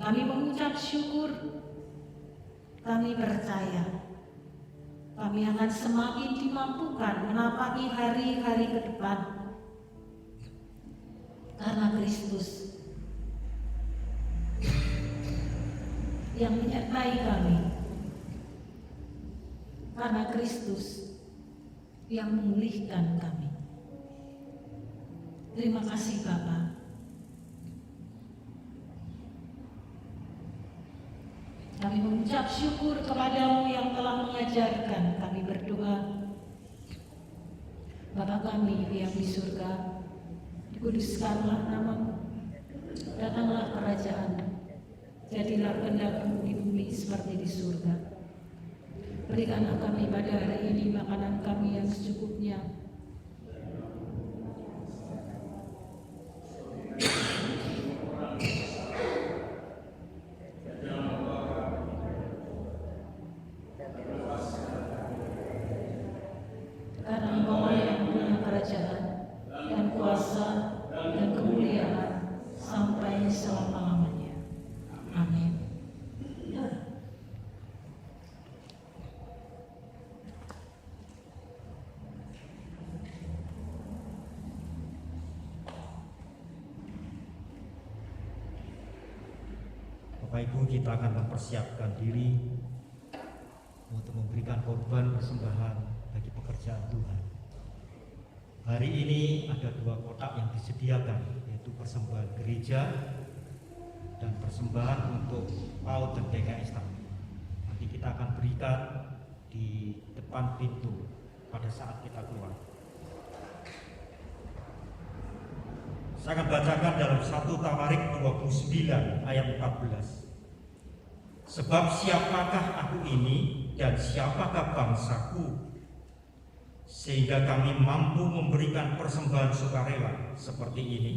Kami mengucap syukur, kami percaya kami akan semakin dimampukan menapaki hari-hari ke depan karena Kristus yang menyertai kami, karena Kristus yang memulihkan kami. Terima kasih Bapa. Kami mengucap syukur kepadamu yang telah mengajarkan kami berdoa. Bapa kami yang di surga, dikuduskanlah namamu, datanglah kerajaanmu, jadilah kehendak-Mu di bumi seperti di surga. Berikanlah kami pada hari ini makanan kami yang secukupnya. Karena Engkau yang punya kerajaan dan kuasa dan kemuliaan Bapak Ibu, kita akan mempersiapkan diri untuk memberikan korban persembahan bagi pekerjaan Tuhan. Hari ini ada 2 kotak yang disediakan, yaitu persembahan gereja dan persembahan untuk PAUD dan PKS kami. Nanti kita akan berikan di depan pintu pada saat kita keluar. Saya akan bacakan dalam 1 Tawarik 29 ayat 14. Sebab siapakah aku ini dan siapakah bangsaku, sehingga kami mampu memberikan persembahan sukarela seperti ini?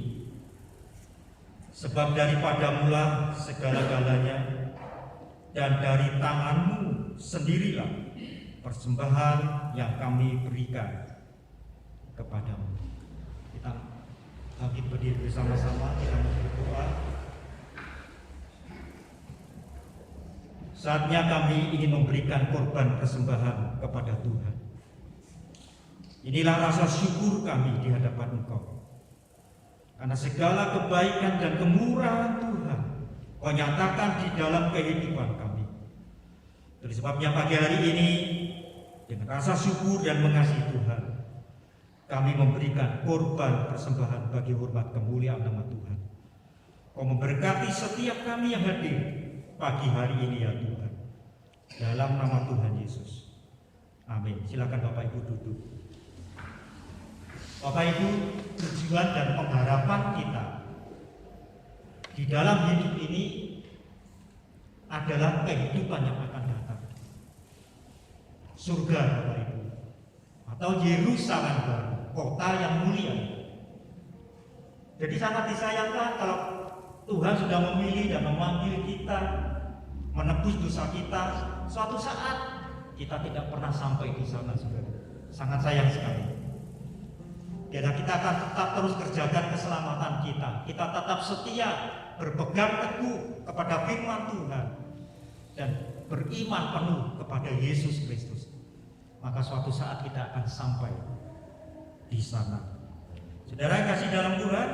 Sebab daripada mula segala-galanya, dan dari tanganmu sendirilah persembahan yang kami berikan kepadamu. Kita bangkit berdiri bersama-sama, kita berdoa. Saatnya kami ingin memberikan korban persembahan kepada Tuhan. Inilah rasa syukur kami di hadapan Engkau, karena segala kebaikan dan kemurahan Tuhan Kau nyatakan di dalam kehidupan kami. Oleh sebabnya pagi hari ini, dengan rasa syukur dan mengasihi Tuhan, kami memberikan korban persembahan bagi hormat kemuliaan nama Tuhan. Kau memberkati setiap kami yang hadir pagi hari ini ya Tuhan. Dalam nama Tuhan Yesus. Amin. Silakan Bapak Ibu duduk. Bapak Ibu, tujuan dan pengharapan kita di dalam hidup ini adalah kehidupan yang akan datang. Surga Bapak Ibu, atau Yerusalem baru, kota yang mulia. Jadi sangat disayangkan kalau Tuhan sudah memilih dan memanggil kita, menebus dosa kita, suatu saat kita tidak pernah sampai di sana, saudara. Sangat sayang sekali. Karena kita akan tetap terus kerjakan keselamatan kita. Kita tetap setia, berpegang teguh kepada firman Tuhan, dan beriman penuh kepada Yesus Kristus. Maka suatu saat kita akan sampai di sana. Saudara yang kasih dalam Tuhan,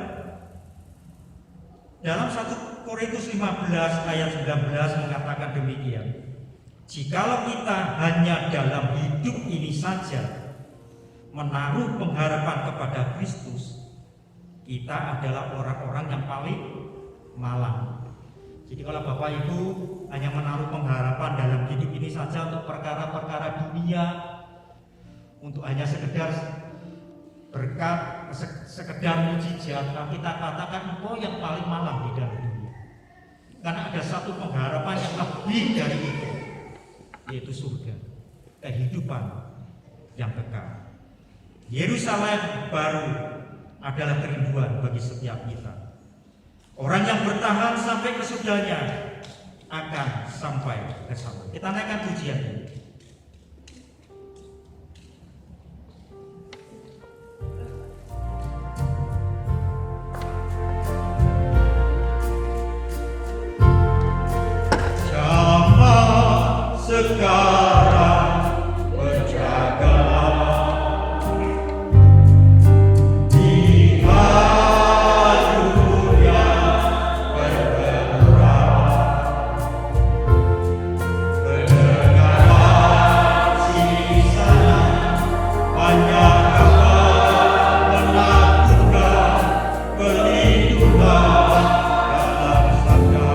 dalam 1 Korintus 15 ayat 19 mengatakan demikian. Jikalau kita hanya dalam hidup ini saja menaruh pengharapan kepada Kristus, kita adalah orang-orang yang paling malang. Jadi kalau Bapak Ibu hanya menaruh pengharapan dalam hidup ini saja untuk perkara-perkara dunia, untuk hanya sekedar berkat, sekedar mujizat, kita katakan engkau yang paling malang di dalam dunia. Karena ada satu pengharapan yang lebih dari itu, yaitu surga, kehidupan yang kekal. Yerusalem baru adalah kerinduan bagi setiap kita. Orang yang bertahan sampai ke surganya akan sampai ke sana. Kita naikkan pujian ini. Sekarang berjagalah di jalur yang bergerak, mendengarkan sisanya banyak kabar menakutkan, pelindungan dalam sabda.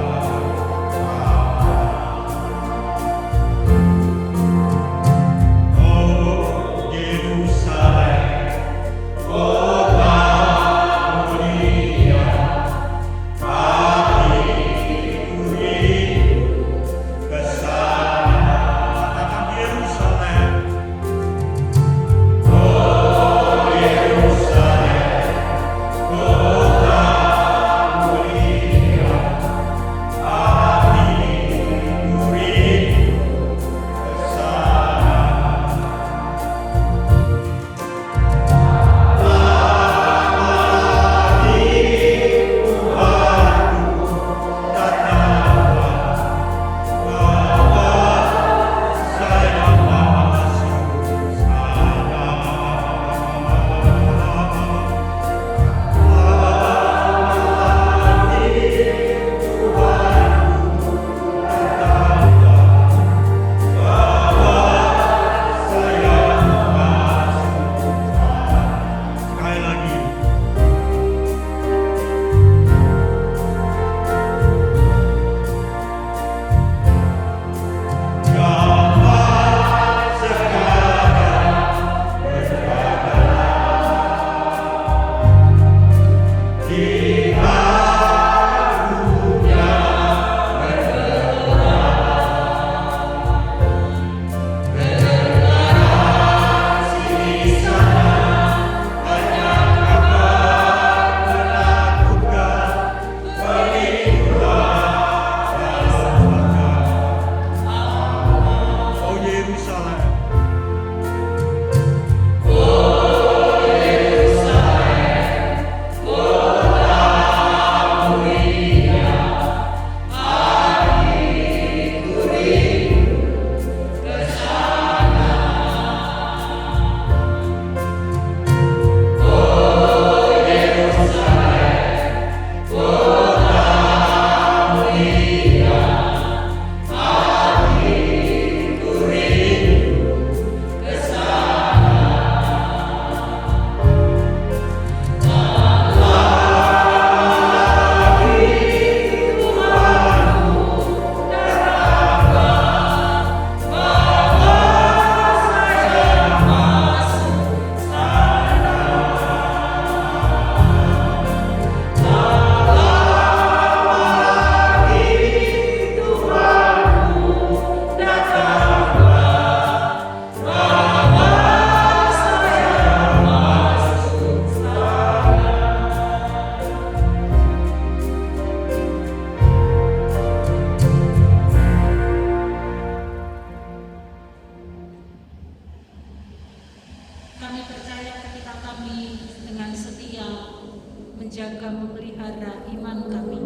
menjaga memelihara iman kami,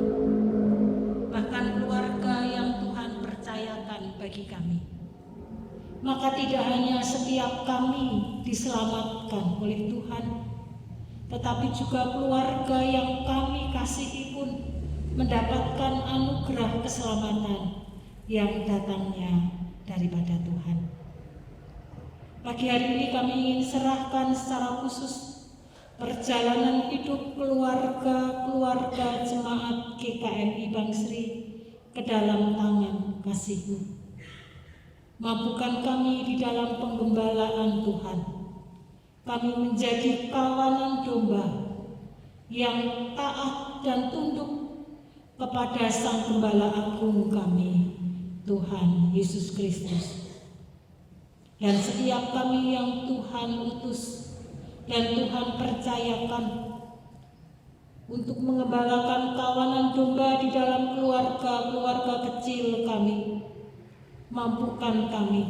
bahkan keluarga yang Tuhan percayakan bagi kami. Maka tidak hanya setiap kami diselamatkan oleh Tuhan, tetapi juga keluarga yang kami kasihi pun mendapatkan anugerah keselamatan yang datangnya daripada Tuhan. Pagi hari ini kami ingin serahkan secara khusus perjalanan hidup keluarga jemaat GKMI Bangsri ke dalam tangan kasih-Mu. Mampukan kami di dalam penggembalaan Tuhan. Kami menjadi kawanan domba yang taat dan tunduk kepada Sang Gembala Agung kami, Tuhan Yesus Kristus. Dan setiap kami yang Tuhan utus dan Tuhan percayakan untuk mengembalakan kawanan domba di dalam keluarga kecil kami, mampukan kami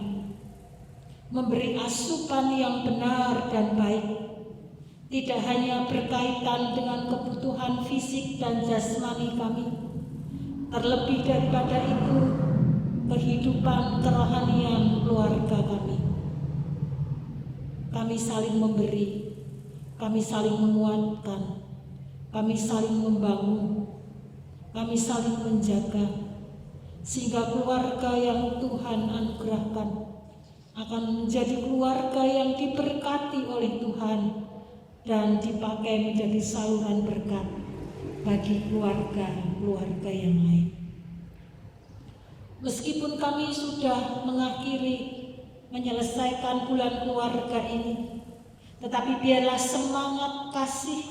memberi asupan yang benar dan baik, tidak hanya berkaitan dengan kebutuhan fisik dan jasmani kami, terlebih daripada itu kehidupan kerohanian keluarga kami. Kami saling memberi, kami saling menguatkan, kami saling membangun, kami saling menjaga, sehingga keluarga yang Tuhan anugerahkan akan menjadi keluarga yang diberkati oleh Tuhan dan dipakai menjadi saluran berkat bagi keluarga yang lain. Meskipun kami sudah menyelesaikan bulan keluarga ini, tetapi biarlah semangat kasih,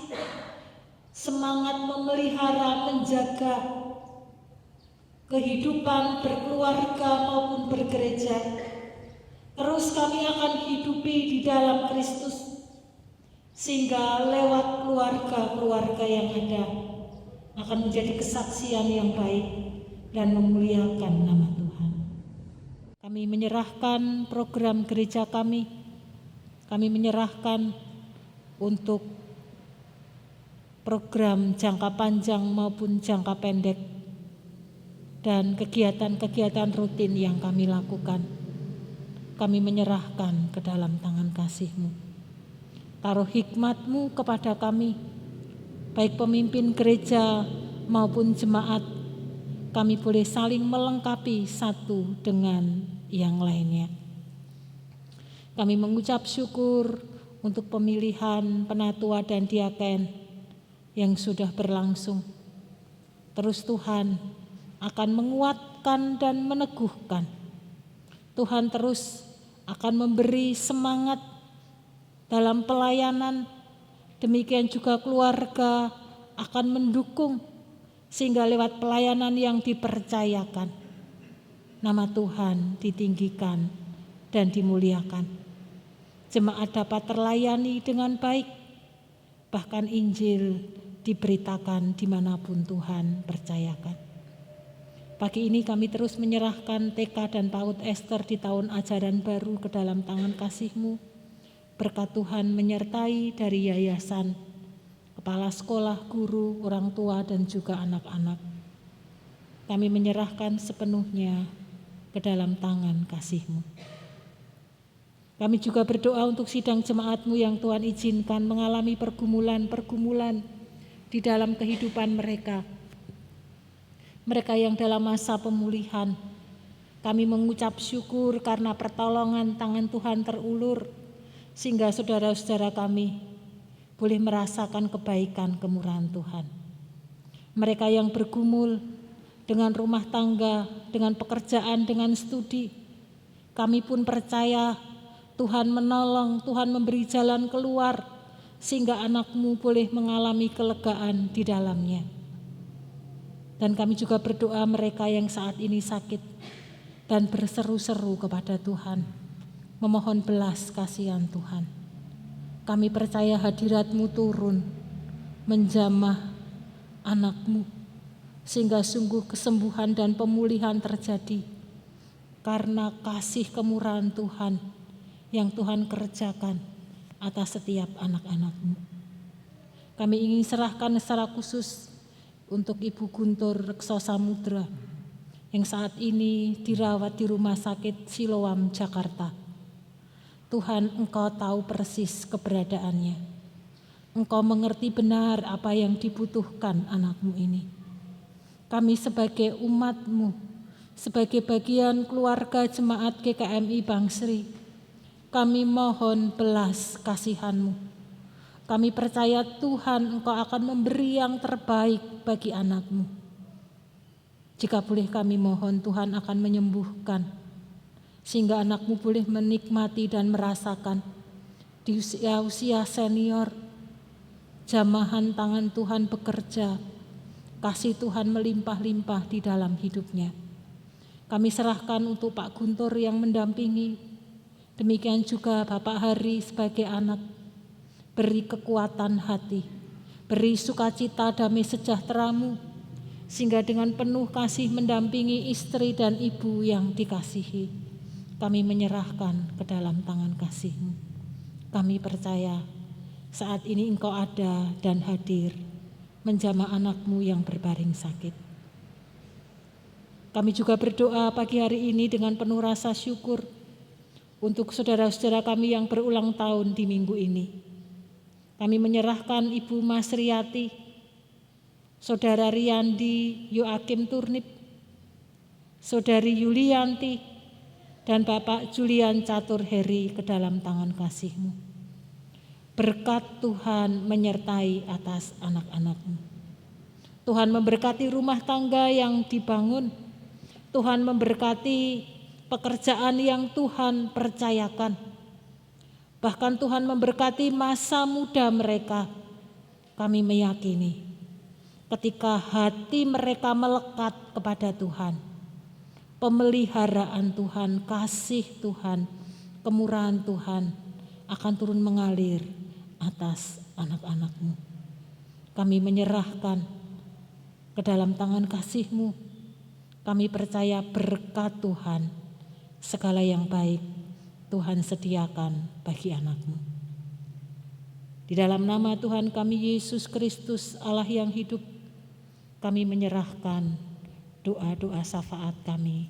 semangat memelihara, menjaga kehidupan berkeluarga maupun bergereja terus kami akan hidupi di dalam Kristus, sehingga lewat keluarga yang ada akan menjadi kesaksian yang baik dan memuliakan nama Tuhan. Kami menyerahkan program gereja kami menyerahkan untuk program jangka panjang maupun jangka pendek dan kegiatan-kegiatan rutin yang kami lakukan. Kami menyerahkan ke dalam tangan kasih-Mu. Taruh hikmat-Mu kepada kami, baik pemimpin gereja maupun jemaat, kami boleh saling melengkapi satu dengan yang lainnya. Kami mengucap syukur untuk pemilihan penatua dan diaken yang sudah berlangsung. Terus Tuhan akan menguatkan dan meneguhkan. Tuhan terus akan memberi semangat dalam pelayanan, demikian juga keluarga akan mendukung sehingga lewat pelayanan yang dipercayakan, nama Tuhan ditinggikan dan dimuliakan. Jemaat dapat terlayani dengan baik, bahkan Injil diberitakan dimanapun Tuhan percayakan. Pagi ini kami terus menyerahkan TK dan PAUD Ester di tahun ajaran baru ke dalam tangan kasih-Mu. Berkat Tuhan menyertai dari yayasan, kepala sekolah, guru, orang tua, dan juga anak-anak. Kami menyerahkan sepenuhnya ke dalam tangan kasih-Mu. Kami juga berdoa untuk sidang jemaat-Mu yang Tuhan izinkan mengalami pergumulan-pergumulan di dalam kehidupan mereka. Mereka yang dalam masa pemulihan, kami mengucap syukur karena pertolongan tangan Tuhan terulur, sehingga saudara-saudara kami boleh merasakan kebaikan kemurahan Tuhan. Mereka yang bergumul dengan rumah tangga, dengan pekerjaan, dengan studi, kami pun percaya Tuhan menolong, Tuhan memberi jalan keluar, sehingga anak-Mu boleh mengalami kelegaan di dalamnya. Dan kami juga berdoa mereka yang saat ini sakit dan berseru-seru kepada Tuhan, memohon belas kasihan Tuhan. Kami percaya hadirat-Mu turun, menjamah anak-Mu, sehingga sungguh kesembuhan dan pemulihan terjadi karena kasih kemurahan Tuhan yang Tuhan kerjakan atas setiap anak-anak-Mu. Kami ingin serahkan secara khusus untuk Ibu Guntur Rekso Samudra yang saat ini dirawat di Rumah Sakit Siloam, Jakarta. Tuhan, Engkau tahu persis keberadaannya. Engkau mengerti benar apa yang dibutuhkan anak-Mu ini. Kami sebagai umat-Mu, sebagai bagian keluarga jemaat GKMI Bangsri, kami mohon belas kasihan-Mu. Kami percaya Tuhan Engkau akan memberi yang terbaik bagi anak-Mu. Jika boleh kami mohon Tuhan akan menyembuhkan, sehingga anak-Mu boleh menikmati dan merasakan di usia senior, jamahan tangan Tuhan bekerja, kasih Tuhan melimpah-limpah di dalam hidupnya. Kami serahkan untuk Pak Guntur yang mendampingi, demikian juga Bapak Hari sebagai anak. Beri kekuatan hati, beri sukacita damai sejahtera-Mu, sehingga dengan penuh kasih mendampingi istri dan ibu yang dikasihi. Kami menyerahkan ke dalam tangan kasih-Mu. Kami percaya saat ini Engkau ada dan hadir, menjamah anak-Mu yang berbaring sakit. Kami juga berdoa pagi hari ini dengan penuh rasa syukur untuk saudara-saudara kami yang berulang tahun di minggu ini. Kami menyerahkan Ibu Mas Riyati, Saudara Riyandi Yoakim Turnip, Saudari Yulianti, dan Bapak Julian Catur Heri ke dalam tangan kasih-Mu. Berkat Tuhan menyertai atas anak-anak-Mu. Tuhan memberkati rumah tangga yang dibangun. Tuhan memberkati pekerjaan yang Tuhan percayakan. Bahkan Tuhan memberkati masa muda mereka. Kami meyakini ketika hati mereka melekat kepada Tuhan, pemeliharaan Tuhan, kasih Tuhan, kemurahan Tuhan akan turun mengalir atas anak-anak-Mu. Kami menyerahkan ke dalam tangan kasih-Mu. Kami percaya berkat Tuhan, segala yang baik Tuhan sediakan bagi anak-Mu. Di dalam nama Tuhan kami Yesus Kristus Allah yang hidup, kami menyerahkan doa-doa syafaat kami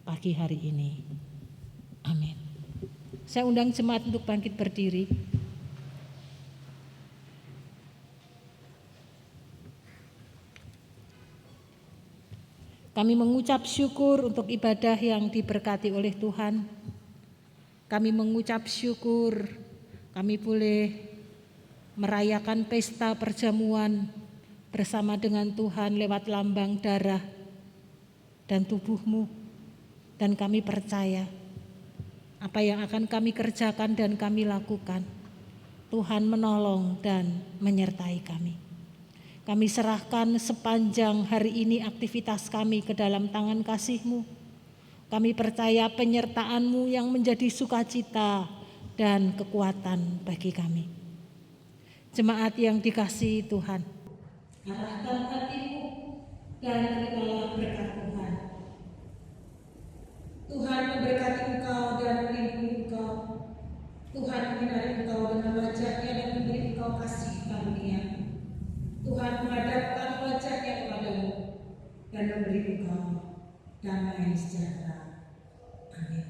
pagi hari ini. Amin. Saya undang jemaat untuk bangkit berdiri. Kami mengucap syukur untuk ibadah yang diberkati oleh Tuhan. Kami mengucap syukur kami boleh merayakan pesta perjamuan bersama dengan Tuhan lewat lambang darah dan tubuh-Mu. Dan kami percaya apa yang akan kami kerjakan dan kami lakukan, Tuhan menolong dan menyertai kami. Kami serahkan sepanjang hari ini aktivitas kami ke dalam tangan kasih-Mu. Kami percaya penyertaan-Mu yang menjadi sukacita dan kekuatan bagi kami. Jemaat yang dikasihi Tuhan, arahkan hatimu dan terimalah berkat Tuhan. Tuhan memberkati engkau dan melindungi engkau. Tuhan menyinari engkau dengan wajah-Nya dan memberi engkau kasih karunia. Tuhan menghadapkan wajah-Nya kepadamu dan memberi engkau damai sejahtera. Amin.